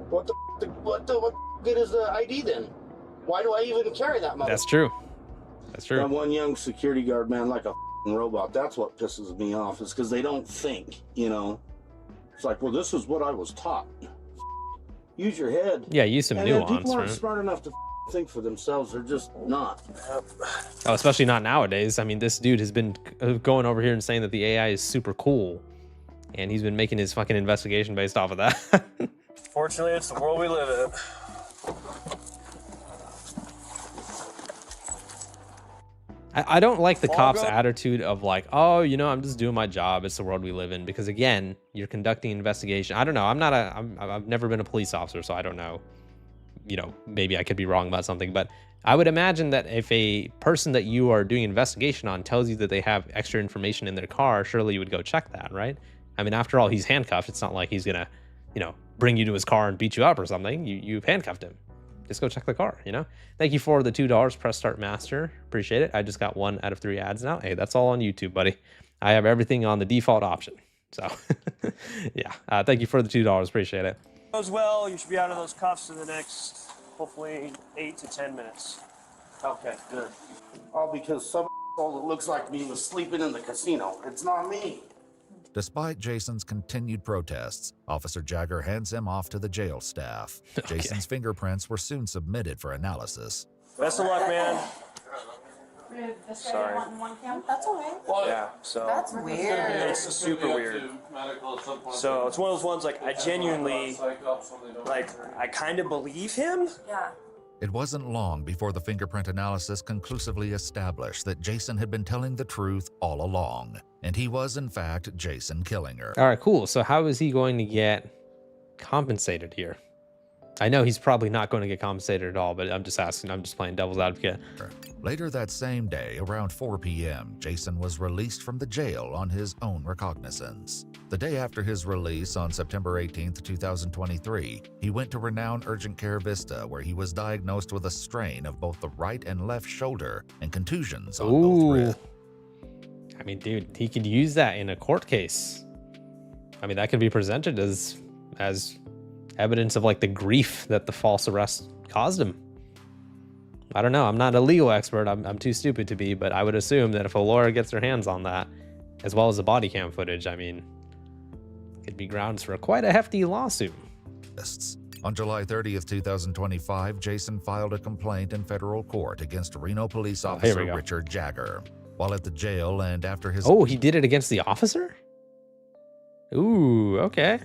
What the good is the ID then? Why do I even carry that much? That's true. That's true. That one young security guard, man, like a robot. That's what pisses me off, is because they don't think, you know. It's like, well, this is what I was taught. Use your head. Yeah, use some and nuance, people aren't right? smart enough to think for themselves. They're just not. Oh, especially not nowadays. I mean, this dude has been going over here and saying that the AI is super cool, and he's been making his fucking investigation based off of that. Fortunately, it's the world we live in. I don't like the cops' attitude of like, oh, you know, I'm just doing my job. It's the world we live in. Because again, you're conducting an investigation. I don't know. I've never been a police officer, so I don't know. You know, maybe I could be wrong about something, but I would imagine that if a person that you are doing investigation on tells you that they have extra information in their car, surely you would go check that, right? I mean, after all, he's handcuffed. It's not like he's gonna, you know, bring you to his car and beat you up or something. You've handcuffed him. just go check the car, you know? Thank you for the $2. Press start master. Appreciate it. I just got 1 out of 3 ads now. Hey, that's all on YouTube, buddy. I have everything on the default option. So yeah, thank you for the $2. Appreciate it. Goes well, you should be out of those cuffs in the next, hopefully, 8 to 10 minutes. Okay, good. All because some that looks like me was sleeping in the casino. It's not me. Despite Jason's continued protests, Officer Jagger hands him off to the jail staff. Okay. Jason's fingerprints were soon submitted for analysis. Best of luck, man. Sorry. That's okay. Yeah, so That's weird. it's super weird. So it's one of those ones, like, I genuinely, like, I kind of believe him. Yeah. It wasn't long before the fingerprint analysis conclusively established that Jason had been telling the truth all along, and he was in fact Jason Killinger. All right, cool. So how is he going to get compensated here? I know he's probably not going to get compensated at all, but I'm just asking. I'm just playing devil's advocate. Later that same day, around 4 p.m., Jason was released from the jail on his own recognizance. The day after his release on September 18, 2023, he went to renowned urgent care Vista, where he was diagnosed with a strain of both the right and left shoulder and contusions on both wrists. I mean, dude, he could use that in a court case. I mean, that could be presented as evidence of like the grief that the false arrest caused him. I don't know. I'm not a legal expert. I'm too stupid to be, but I would assume that if a lawyer gets their hands on that, as well as the body cam footage, I mean, it could be grounds for quite a hefty lawsuit. On July 30th, 2025, Jason filed a complaint in federal court against Reno police officer Richard Jagger. While at the jail and after his... Oh, he did it against the officer? Ooh, okay.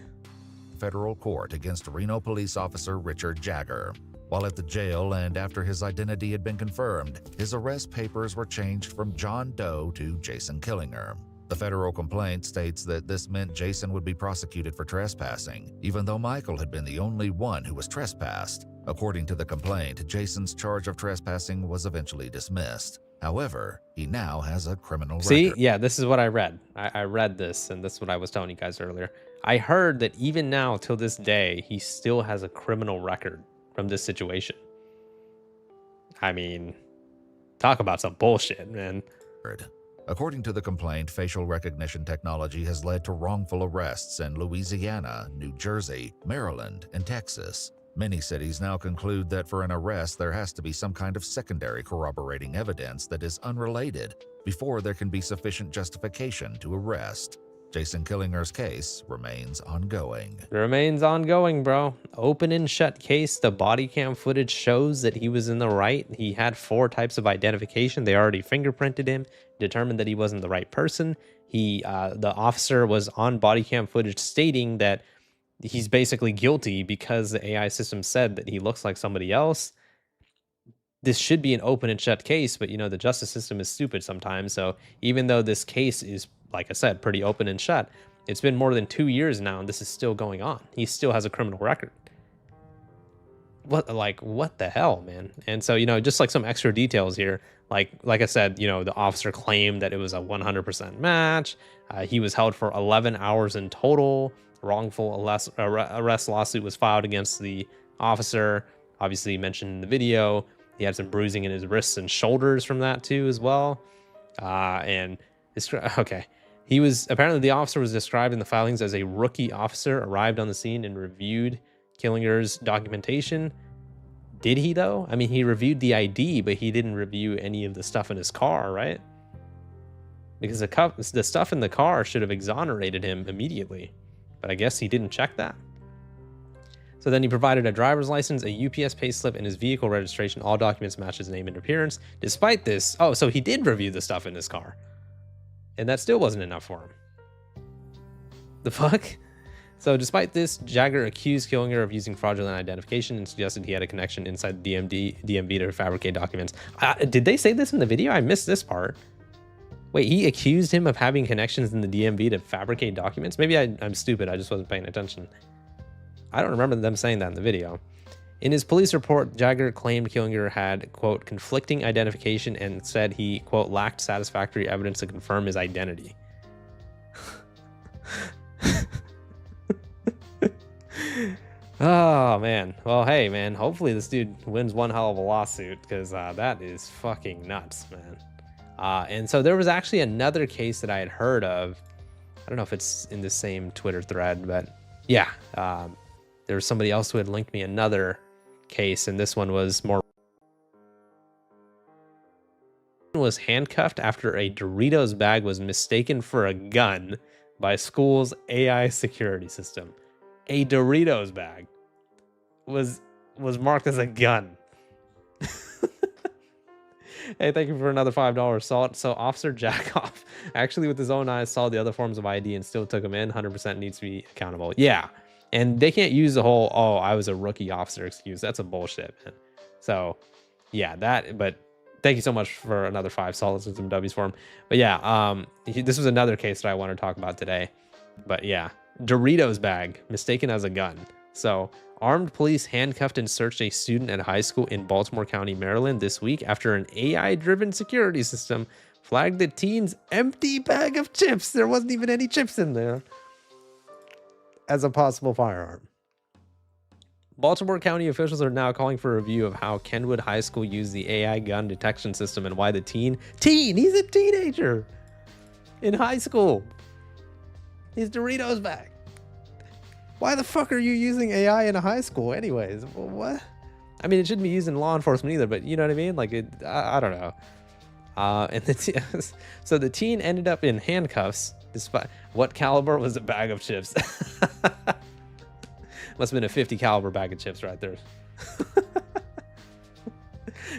Federal court against Reno police officer Richard Jagger. While at the jail and after his identity had been confirmed, his arrest papers were changed from John Doe to Jason Killinger. The federal complaint states that this meant Jason would be prosecuted for trespassing, even though Michael had been the only one who was trespassed. According to the complaint, Jason's charge of trespassing was eventually dismissed. However, he now has a criminal record. Yeah, this is what I read. I read this, and this is what I was telling you guys earlier. I heard that even now, till this day, he still has a criminal record from this situation. I mean, talk about some bullshit, man. According to the complaint, facial recognition technology has led to wrongful arrests in Louisiana, New Jersey, Maryland, and Texas. Many cities now conclude that for an arrest, there has to be some kind of secondary corroborating evidence that is unrelated before there can be sufficient justification to arrest. Jason Killinger's case remains ongoing. It remains ongoing, bro. Open and shut case. The body cam footage shows that he was in the right. He had 4 types of identification. They already fingerprinted him, determined that he wasn't the right person. The officer was on body cam footage stating that he's basically guilty because the AI system said that he looks like somebody else. This should be an open and shut case, but you know, the justice system is stupid sometimes. So even though this case is, like I said, pretty open and shut, it's been more than 2 years now and this is still going on. He still has a criminal record. What the hell, man? And so, you know, just like some extra details here, like I said, you know, the officer claimed that it was a 100% match. He was held for 11 hours in total. Wrongful arrest lawsuit was filed against the officer. Obviously mentioned in the video. He had some bruising in his wrists and shoulders from that too as well. He was, apparently the officer was described in the filings as a rookie officer, arrived on the scene and reviewed Killinger's documentation. Did he though? I mean, he reviewed the ID, but he didn't review any of the stuff in his car, right? Because the stuff in the car should have exonerated him immediately, but I guess he didn't check that. So then he provided a driver's license, a UPS payslip, and his vehicle registration. All documents match his name and appearance. Despite this, oh, so he did review the stuff in his car. And that still wasn't enough for him. The fuck? So despite this, Jagger accused Killinger of using fraudulent identification and suggested he had a connection inside the DMV to fabricate documents. Did they say this in the video? I missed this part. Wait, he accused him of having connections in the DMV to fabricate documents? Maybe I'm stupid. I just wasn't paying attention. I don't remember them saying that in the video. In his police report, Jagger claimed Killinger had, quote, conflicting identification and said he, quote, lacked satisfactory evidence to confirm his identity. Oh man. Well, hey man, hopefully this dude wins one hell of a lawsuit, because that is fucking nuts, man. And so there was actually another case that I had heard of. I don't know if it's in the same Twitter thread, but yeah, there was somebody else who had linked me another case, and this one was more. Was handcuffed after a Doritos bag was mistaken for a gun by school's AI security system. A Doritos bag was marked as a gun. Hey, thank you for another $5. So Officer Jackoff actually with his own eyes saw the other forms of ID and still took him in. 100% needs to be accountable. Yeah, and they can't use the whole "oh, I was a rookie officer" excuse. That's a bullshit, man. So yeah, but thank you so much for another 5 solids and some W's for him. But yeah, this was another case that I want to talk about today. But yeah, Doritos bag mistaken as a gun. So armed police handcuffed and searched a student at a high school in Baltimore County, Maryland this week after an AI-driven security system flagged the teen's empty bag of chips. There wasn't even any chips in there as a possible firearm. Baltimore County officials are now calling for a review of how Kenwood High School used the AI gun detection system and why the teen, he's a teenager in high school. His Doritos bag. Why the fuck are you using AI in a high school anyways? What? I mean, it shouldn't be used in law enforcement either, but you know what I mean? Like, I don't know. So the teen ended up in handcuffs despite what caliber was a bag of chips. Must have been a 50 caliber bag of chips right there.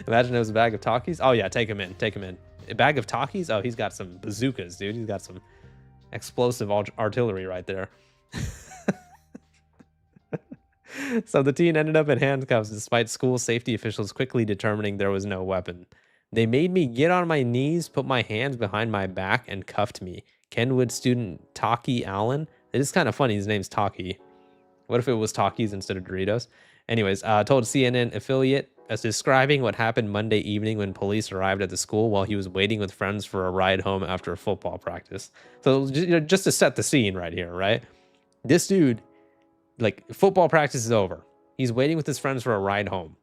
Imagine it was a bag of Takis. Oh yeah, take him in. A bag of Takis? Oh, he's got some bazookas, dude. He's got some explosive artillery right there. So the teen ended up in handcuffs despite school safety officials quickly determining there was no weapon. They made me get on my knees, put my hands behind my back, and cuffed me. Kenwood student Taki Allen. It is kind of funny. His name's Taki. What if it was Takis instead of Doritos? Anyways, told CNN affiliate as describing what happened Monday evening when police arrived at the school while he was waiting with friends for a ride home after a football practice. So just to set the scene right here, right? This dude, like, football practice is over. He's waiting with his friends for a ride home.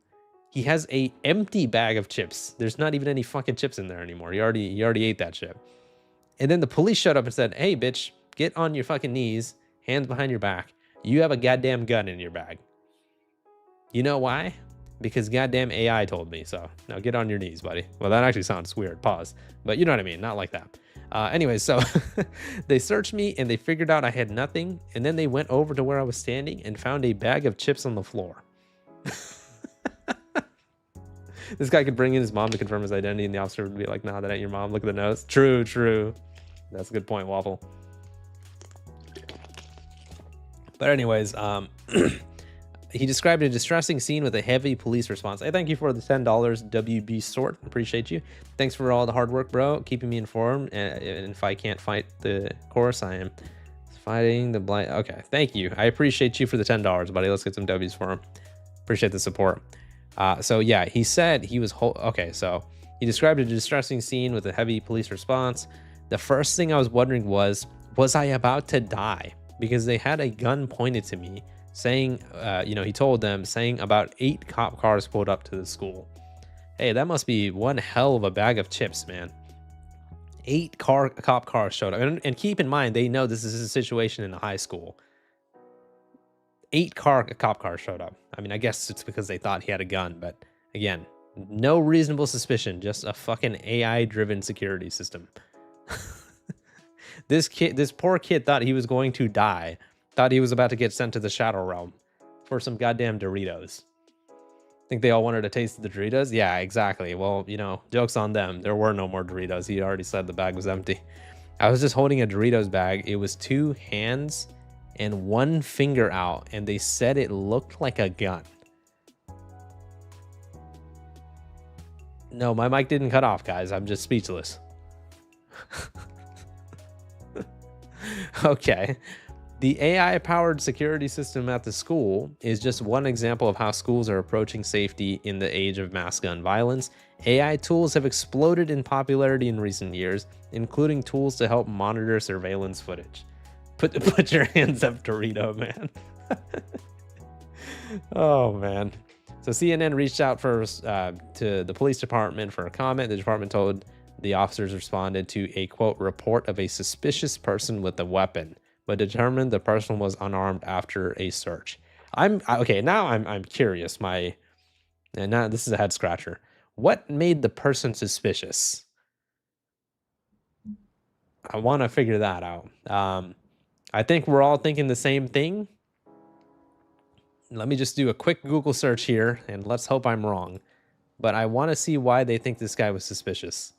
He has a empty bag of chips. There's not even any fucking chips in there anymore. He already ate that shit. And then the police showed up and said, "Hey, bitch, get on your fucking knees, hands behind your back. You have a goddamn gun in your bag." You know why? Because goddamn AI told me so. Now get on your knees, buddy. Well, that actually sounds weird. Pause. But you know what I mean. Not like that. Anyways, so they searched me and they figured out I had nothing. And then they went over to where I was standing and found a bag of chips on the floor. This guy could bring in his mom to confirm his identity, and the officer would be like, "Nah, that ain't your mom. Look at the nose." True. That's a good point, Waffle. But anyways, he described a distressing scene with a heavy police response. Hey, thank you for the $10, WB Sort. Appreciate you. Thanks for all the hard work, bro. Keeping me informed. And if I can't fight the course, I am fighting the blind. Okay, thank you. I appreciate you for the $10, buddy. Let's get some W's for him. Appreciate the support. So yeah, he said he was okay. So he described a distressing scene with a heavy police response. The first thing I was wondering was I about to die? Because they had a gun pointed to me, saying, he told them, saying about 8 cop cars pulled up to the school. Hey, that must be one hell of a bag of chips, man. 8 cop cars showed up. And keep in mind, they know this is a situation in a high school. 8 cop cars showed up. I mean, I guess it's because they thought he had a gun, but again, no reasonable suspicion, just a fucking AI-driven security system. This poor kid thought he was going to die. Thought he was about to get sent to the Shadow Realm for some goddamn Doritos. Think they all wanted to taste the Doritos? Yeah, exactly. Well, joke's on them. There were no more Doritos. He already said the bag was empty. I was just holding a Doritos bag. It was 2 hands and 1 finger out, and they said it looked like a gun. No, my mic didn't cut off, guys. I'm just speechless. Okay. The AI-powered security system at the school is just one example of how schools are approaching safety in the age of mass gun violence. AI tools have exploded in popularity in recent years, including tools to help monitor surveillance footage. Put your hands up, Dorito, man. Oh man. So CNN reached out first to the police department for a comment. The department told the officers responded to a quote report of a suspicious person with a weapon, but determined the person was unarmed after a search. Okay. Now I'm curious. And now this is a head scratcher. What made the person suspicious? I want to figure that out. I think we're all thinking the same thing. Let me just do a quick Google search here, and let's hope I'm wrong. But I want to see why they think this guy was suspicious.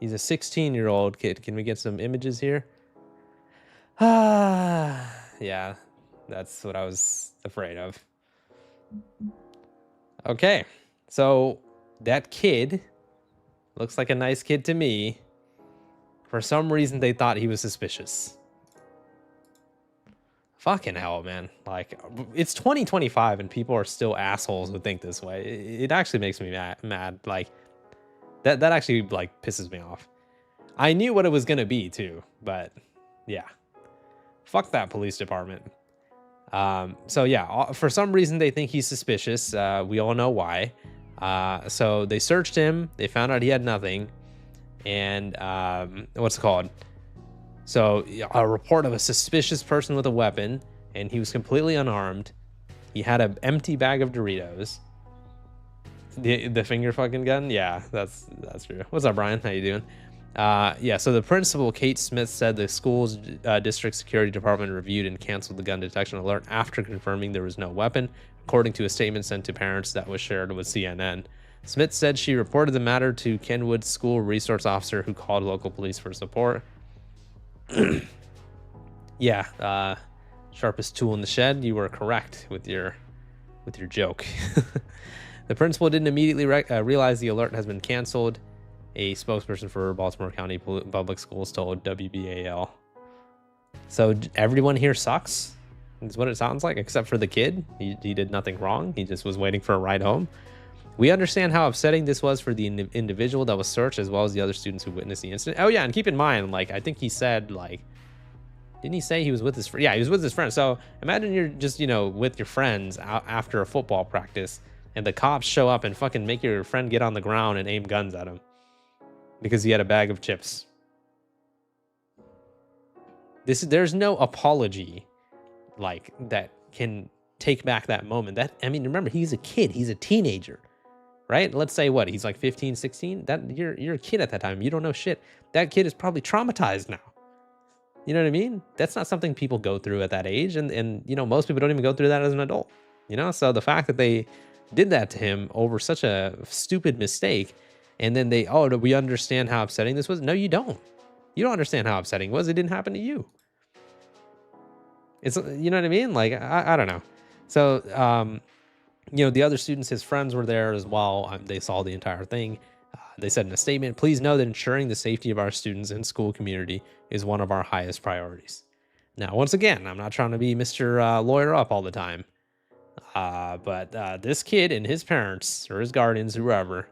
He's a 16-year-old kid. Can we get some images here? Yeah, that's what I was afraid of. Okay, so that kid looks like a nice kid to me. For some reason, they thought he was suspicious. Fucking hell, man. Like, it's 2025 and people are still assholes who think this way. It actually makes me mad. Like, that actually, like, pisses me off. I knew what it was gonna be, too. But, yeah. Fuck that police department. So, yeah, for some reason, they think he's suspicious. We all know why. So, they searched him. They found out he had nothing. And, what's it called? So a report of a suspicious person with a weapon, and he was completely unarmed. He had an empty bag of Doritos. The finger fucking gun? Yeah, that's true. What's up, Brian? How you doing? Yeah, so the principal, Kate Smith, said the school's district security department reviewed and canceled the gun detection alert after confirming there was no weapon, according to a statement sent to parents that was shared with CNN. Smith said she reported the matter to Kenwood's school resource officer, who called local police for support. Yeah, sharpest tool in the shed. You were correct with your joke. The principal didn't immediately realize the alert has been canceled. A spokesperson for Baltimore County Public Schools told WBAL. So everyone here sucks, is what it sounds like, except for the kid. He did nothing wrong. He just was waiting for a ride home. We understand how upsetting this was for the individual that was searched, as well as the other students who witnessed the incident. Oh yeah, and keep in mind, like, I think he said, like, didn't he say he was with his friend? Yeah, he was with his friend. So imagine you're just, with your friends out after a football practice, and the cops show up and fucking make your friend get on the ground and aim guns at him because he had a bag of chips. There's no apology like that can take back that moment. I mean, remember, he's a kid. He's a teenager. Right? Let's say what? He's like 15, 16. You're a kid at that time. You don't know shit. That kid is probably traumatized now. You know what I mean? That's not something people go through at that age. And most people don't even go through that as an adult. So the fact that they did that to him over such a stupid mistake, and then we understand how upsetting this was. No, you don't. You don't understand how upsetting it was. It didn't happen to you. It's, you know what I mean? Like, I don't know. So, the other students, his friends, were there as well. They saw the entire thing. They said in a statement, "Please know that ensuring the safety of our students and school community is one of our highest priorities." Now, once again, I'm not trying to be Mr. Lawyer Up all the time. But this kid and his parents or his guardians, whoever,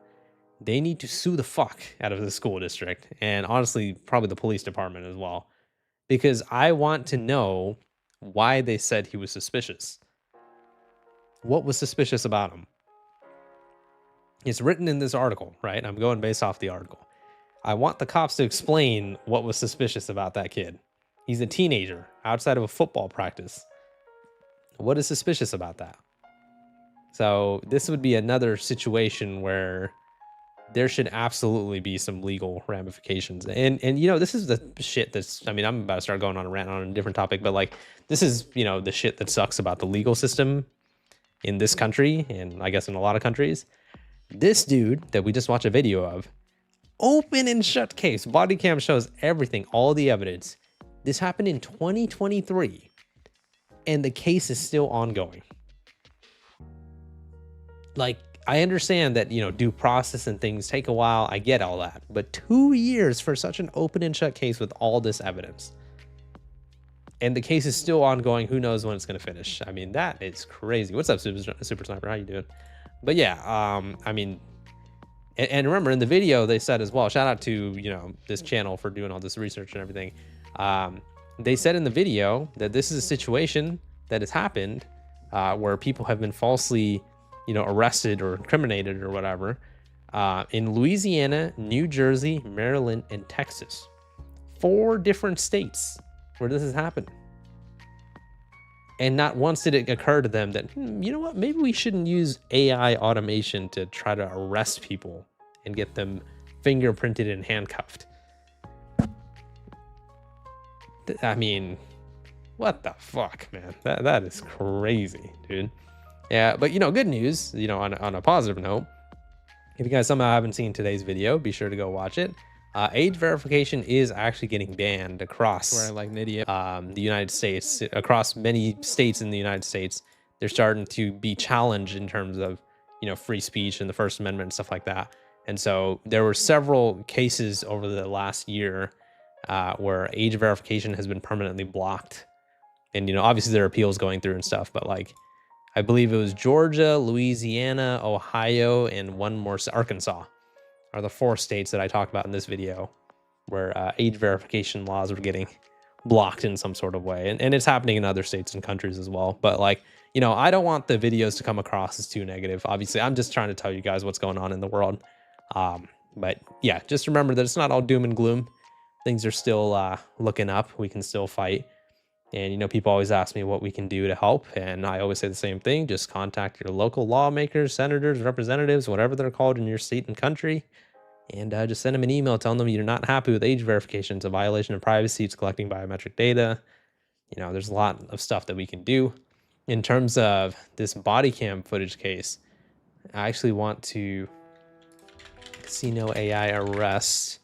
they need to sue the fuck out of the school district. And honestly, probably the police department as well. Because I want to know why they said he was suspicious. What was suspicious about him? It's written in this article, right? I'm going based off the article. I want the cops to explain what was suspicious about that kid. He's a teenager outside of a football practice. What is suspicious about that? So this would be another situation where there should absolutely be some legal ramifications. And this is the shit that's, I'm about to start going on a rant on a different topic, but like, this is, the shit that sucks about the legal system in this country, and I guess in a lot of countries. This dude that we just watched a video of, open and shut case, body cam shows everything, all the evidence. This happened in 2023, and the case is still ongoing. Like, I understand that, due process and things take a while. I get all that. But 2 years for such an open and shut case with all this evidence. And the case is still ongoing. Who knows when it's going to finish? I mean, that is crazy. What's up, Super Sniper? How you doing? But yeah, and remember in the video they said as well, shout out to, this channel for doing all this research and everything. They said in the video that this is a situation that has happened where people have been falsely, arrested or incriminated or whatever, in Louisiana, New Jersey, Maryland, and Texas. 4 different states where this has happened. And not once did it occur to them that, you know what, maybe we shouldn't use AI automation to try to arrest people and get them fingerprinted and handcuffed. I mean, what the fuck, man? That is crazy, dude. Yeah, but good news, on a positive note, if you guys somehow haven't seen today's video, be sure to go watch it. Age verification is actually getting banned across the United States. Across many states in the United States, they're starting to be challenged in terms of, free speech and the First Amendment and stuff like that. And so there were several cases over the last year where age verification has been permanently blocked. And, obviously there are appeals going through and stuff, but like, I believe it was Georgia, Louisiana, Ohio, and one more, Arkansas, are the 4 states that I talked about in this video where age verification laws were getting blocked in some sort of way. And it's happening in other states and countries as well. But like, I don't want the videos to come across as too negative. Obviously, I'm just trying to tell you guys what's going on in the world. But yeah, just remember that it's not all doom and gloom. Things are still looking up. We can still fight. And, people always ask me what we can do to help. And I always say the same thing. Just contact your local lawmakers, senators, representatives, whatever they're called in your state and country. And just send them an email telling them you're not happy with age verification. It's a violation of privacy. It's collecting biometric data. There's a lot of stuff that we can do. In terms of this body cam footage case, I actually want to casino AI arrest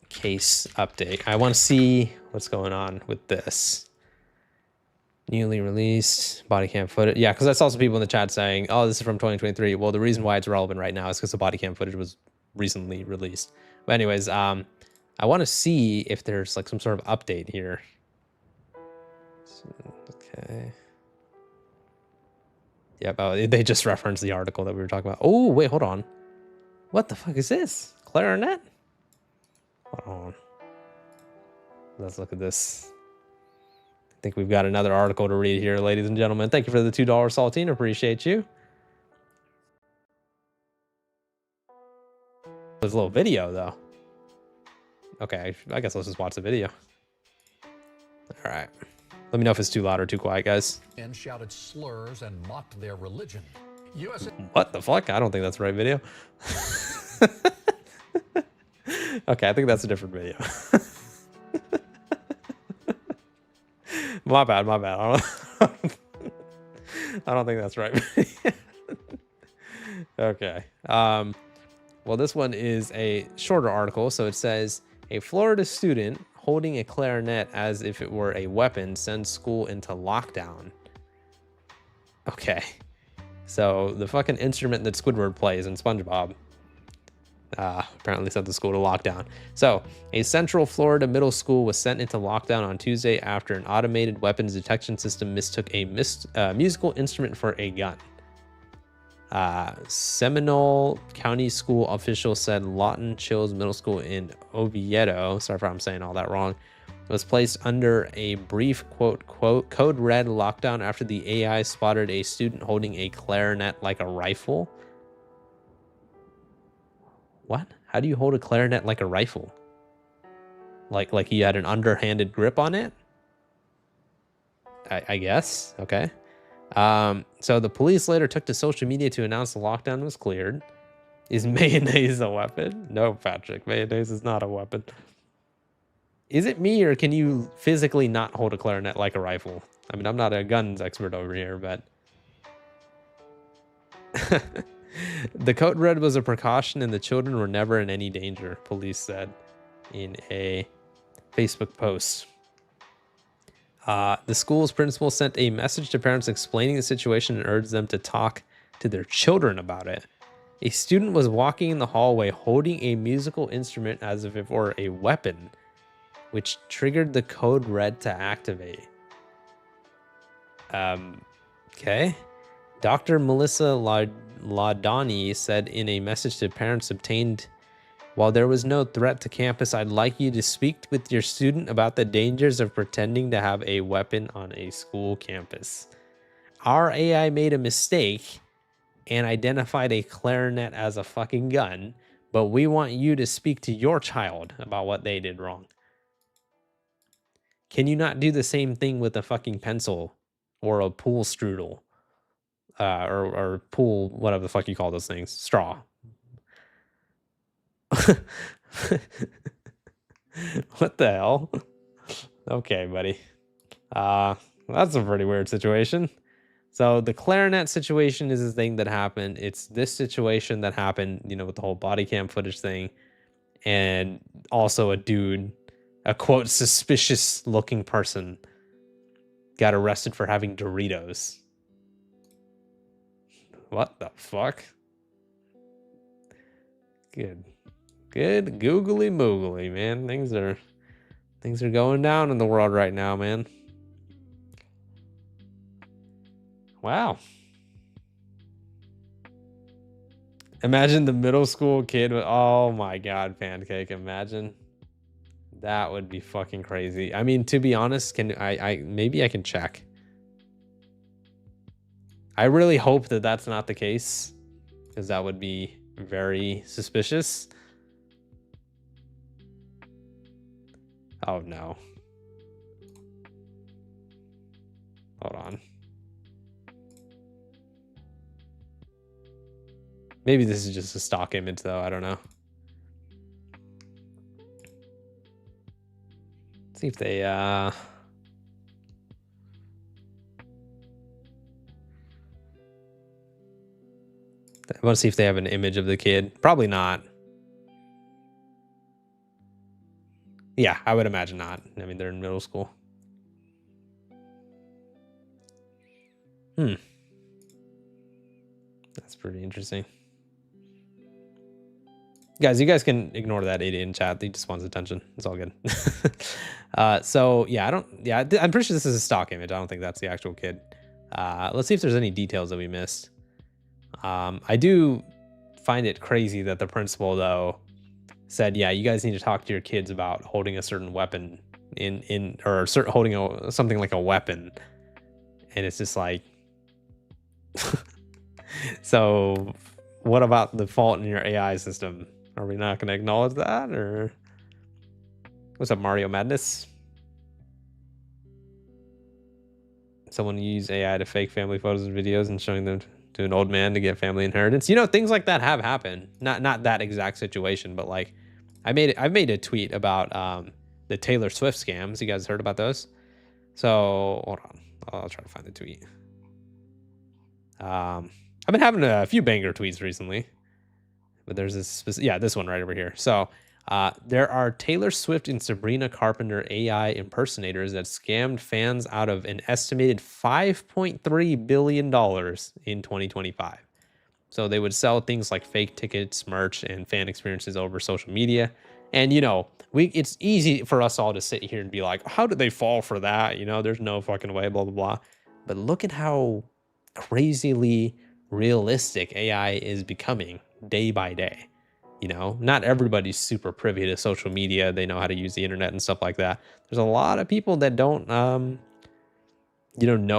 case update. I want to see what's going on with this. Newly released body cam footage. Yeah, because I saw some people in the chat saying, oh, this is from 2023. Well, the reason why it's relevant right now is because the body cam footage was recently released. But anyways, I want to see if there's like some sort of update here. Okay. Yep, they just referenced the article that we were talking about. Oh, wait, hold on. What the fuck is this? Clarinet? Hold on. Let's look at this. I think we've got another article to read here, ladies and gentlemen. Thank you for the $2 saltine. Appreciate you. There's a little video, though. Okay, I guess let's just watch the video. All right. Let me know if it's too loud or too quiet, guys. And shouted slurs and mocked their religion. What the fuck? I don't think that's the right video. Okay, I think that's a different video. My bad. I don't think that's right. Okay. Well, this one is a shorter article. So it says, a Florida student holding a clarinet as if it were a weapon sends school into lockdown. Okay. So the fucking instrument that Squidward plays in SpongeBob apparently sent the school to lockdown. So a Central Florida middle school was sent into lockdown on Tuesday after an automated weapons detection system mistook a musical instrument for a gun. Seminole County School officials said Lawton Chills Middle School in Oviedo, sorry if I'm saying all that wrong, was placed under a brief quote code red lockdown after the AI spotted a student holding a clarinet like a rifle. What? How do you hold a clarinet like a rifle? Like you had an underhanded grip on it? I guess. Okay. So the police later took to social media to announce the lockdown was cleared. Is mayonnaise a weapon? No, Patrick. Mayonnaise is not a weapon. Is it me, or can you physically not hold a clarinet like a rifle? I mean, I'm not a guns expert over here, but... The code red was a precaution and the children were never in any danger, police said in a Facebook post. The school's principal sent a message to parents explaining the situation and urged them to talk to their children about it. A student was walking in the hallway holding a musical instrument as if it were a weapon, which triggered the code red to activate. Okay. Dr. Melissa Laudani said in a message to parents obtained, while there was no threat to campus, I'd like you to speak with your student about the dangers of pretending to have a weapon on a school campus. our AI made a mistake and identified a clarinet as a fucking gun, but we want you to speak to your child about what they did wrong. Can you not do the same thing with a fucking pencil or a pool strudel? Or pool, whatever the fuck you call those things, straw. What the hell? Okay, buddy. That's a pretty weird situation. So the clarinet situation is the thing that happened. It's this situation that happened, you know, with the whole body cam footage thing, and also a dude, a quote suspicious looking person, got arrested for having Doritos. What the fuck? Good googly moogly, man. Things are going down in the world right now, man. Wow. Imagine the middle school kid with, oh my god, Pancake, imagine. That would be fucking crazy. I mean, to be honest, can I maybe I can check. I really hope that that's not the case, because that would be very suspicious. Oh no. Hold on. Maybe this is just a stock image though, I don't know. Let's see if they I want to see if they have an image of the kid. Probably not. Yeah, I would imagine not. I mean, they're in middle school. That's pretty interesting. Guys, you guys can ignore that idiot in chat. He just wants attention. It's all good. So yeah, I'm pretty sure this is a stock image. I don't think that's the actual kid. Let's see if there's any details that we missed. I do find it crazy that the principal though said, yeah, you guys need to talk to your kids about holding a certain weapon holding something like a weapon. And it's just like, so what about the fault in your AI system? Are we not going to acknowledge that? Or what's up, Mario Madness? Someone use AI to fake family photos and videos and showing them to an old man to get family inheritance. You know, things like that have happened. Not that exact situation, but like I've made a tweet about the Taylor Swift scams. You guys heard about those? So hold on, I'll try to find the tweet. I've been having a few banger tweets recently, but there's this one right over here. So there are Taylor Swift and Sabrina Carpenter AI impersonators that scammed fans out of an estimated $5.3 billion in 2025. So they would sell things like fake tickets, merch, and fan experiences over social media. And, you know, it's easy for us all to sit here and be like, how did they fall for that? You know, there's no fucking way, blah, blah, blah. But look at how crazily realistic AI is becoming day by day. You know, not everybody's super privy to social media. They know how to use the internet and stuff like that. There's a lot of people that don't, know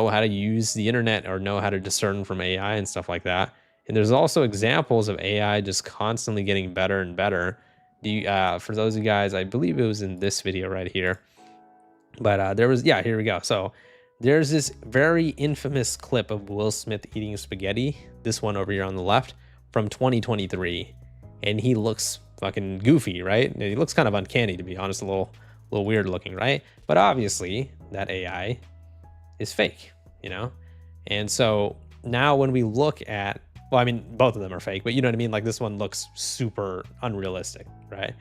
how to use the internet or know how to discern from AI and stuff like that. And there's also examples of AI just constantly getting better and better. For those of you guys, I believe it was in this video right here. But here we go. So there's this very infamous clip of Will Smith eating spaghetti. This one over here on the left from 2023. And he looks fucking goofy, right? And he looks kind of uncanny, to be honest, a little weird looking, right? But obviously that AI is fake, you know? And so now when we look at, well, I mean, both of them are fake, but you know what I mean? Like this one looks super unrealistic, right?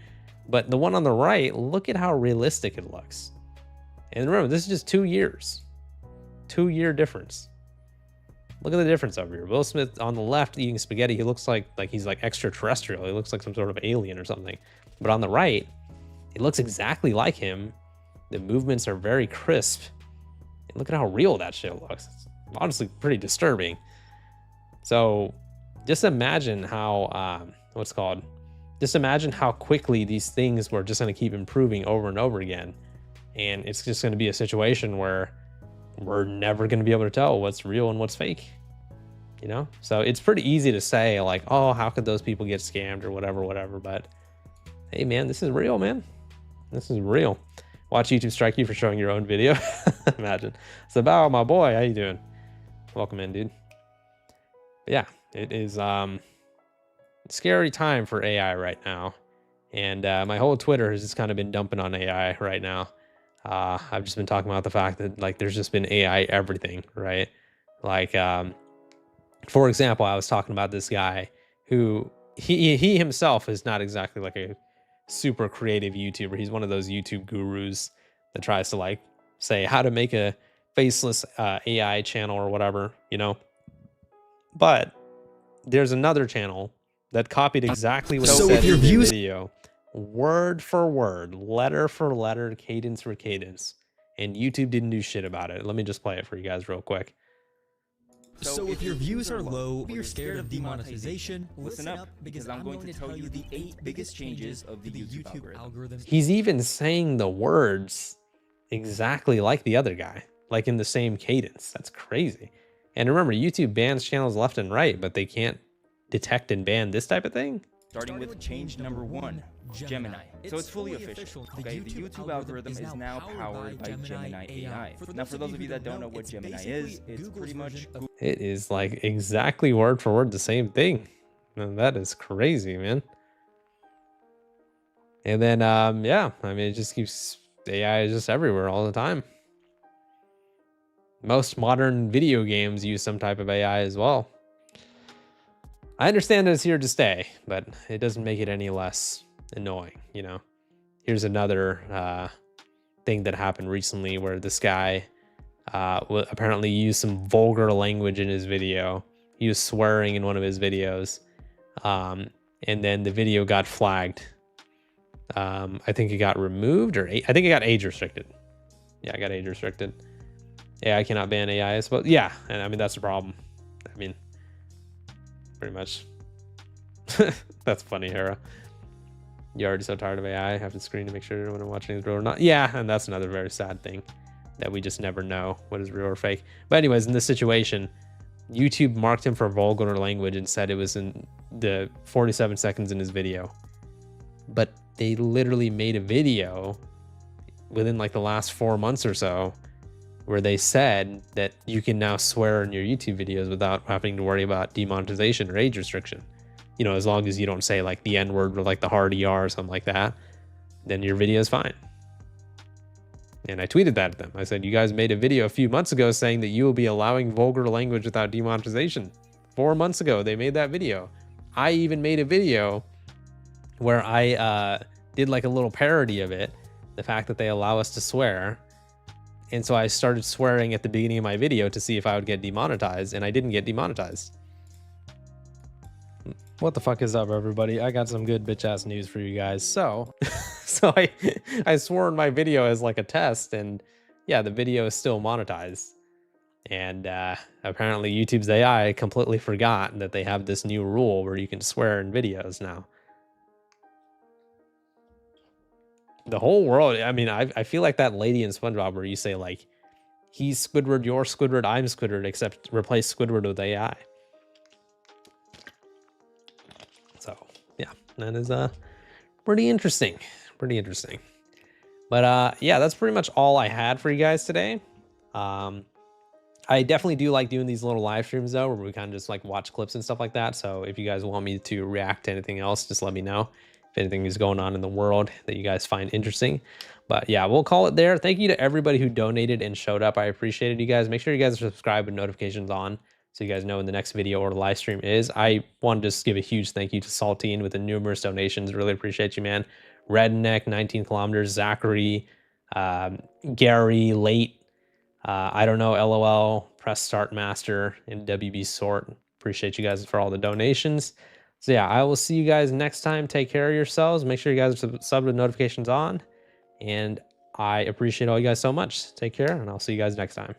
But the one on the right, look at how realistic it looks. And remember, this is just 2 years. 2-year difference. Look at the difference over here. Will Smith on the left eating spaghetti, he looks like he's like extraterrestrial. He looks like some sort of alien or something. But on the right, it looks exactly like him. The movements are very crisp. And look at how real that shit looks. It's honestly pretty disturbing. So just imagine how, just imagine how quickly these things were just going to keep improving over and over again. And it's just going to be a situation where we're never going to be able to tell what's real and what's fake, you know? So it's pretty easy to say like, oh, how could those people get scammed or whatever. But hey, man, this is real, man. This is real. Watch YouTube strike you for showing your own video. Imagine. So, Bao, my boy, how you doing? Welcome in, dude. But yeah, it is scary time for AI right now. And my whole Twitter has just kind of been dumping on AI right now. I've just been talking about the fact that like there's just been AI everything, right? Like, for example, I was talking about this guy who he himself is not exactly like a super creative YouTuber. He's one of those YouTube gurus that tries to like say how to make a faceless AI channel or whatever, you know. But there's another channel that copied exactly what he said in the video, word for word, letter for letter, cadence for cadence, and YouTube didn't do shit about it. Let me just play it for you guys real quick. So if your views are low, or you're scared of demonetization, listen up, because I'm going to tell you the 8 biggest changes of the YouTube algorithm. He's even saying the words exactly like the other guy, like in the same cadence. That's crazy. And remember, YouTube bans channels left and right, but they can't detect and ban this type of thing? Starting with change number 1, Gemini. So it's fully official. Okay, the YouTube algorithm is now powered by Gemini AI. Now, for those of you that don't know what Gemini is, it's pretty much... It is like exactly word for word the same thing. And that is crazy, man. And then, yeah, I mean, it just keeps... AI is just everywhere all the time. Most modern video games use some type of AI as well. I understand that it's here to stay, but it doesn't make it any less annoying, you know. Here's another thing that happened recently where this guy apparently used some vulgar language in his video. He was swearing in one of his videos, and then the video got flagged. I think it got removed, or I think it got age restricted. Yeah, I got age restricted. AI cannot ban AI, I suppose. Yeah, and I mean that's the problem. I mean, pretty much. That's funny, Hera. You're already so tired of AI. I have to screen to make sure when I'm watching is real or not. Yeah, and that's another very sad thing, that we just never know what is real or fake. But anyways, in this situation, YouTube marked him for vulgar language and said it was in the 47 seconds in his video. But they literally made a video within like the last 4 months or so where they said that you can now swear in your YouTube videos without having to worry about demonetization or age restriction. You know, as long as you don't say like the N-word or like the hard ER or something like that, then your video is fine. And I tweeted that at them. I said, you guys made a video a few months ago saying that you will be allowing vulgar language without demonetization. 4 months ago, they made that video. I even made a video where I did like a little parody of it, the fact that they allow us to swear. And so I started swearing at the beginning of my video to see if I would get demonetized, and I didn't get demonetized. What the fuck is up, everybody? I got some good bitch-ass news for you guys. So, I swore in my video as like a test, and yeah, the video is still monetized. And apparently YouTube's AI completely forgot that they have this new rule where you can swear in videos now. The whole world, I mean, I feel like that lady in SpongeBob where you say like, he's Squidward, you're Squidward, I'm Squidward, except replace Squidward with AI. So yeah, that is pretty interesting. Pretty interesting. But yeah, that's pretty much all I had for you guys today. I definitely do like doing these little live streams though, where we kind of just like watch clips and stuff like that. So if you guys want me to react to anything else, just let me know. If anything is going on in the world that you guys find interesting. But yeah, we'll call it there. Thank you to everybody who donated and showed up. I appreciated you guys. Make sure you guys are subscribed with notifications on so you guys know when the next video or live stream is. I want to just give a huge thank you to Saltine with the numerous donations. Really appreciate you, man. Redneck, 19 kilometers, Zachary, Gary, Late, I don't know, LOL, Press Start Master, and WB Sort. Appreciate you guys for all the donations. So yeah, I will see you guys next time. Take care of yourselves. Make sure you guys are subbed with notifications on. And I appreciate all you guys so much. Take care, and I'll see you guys next time.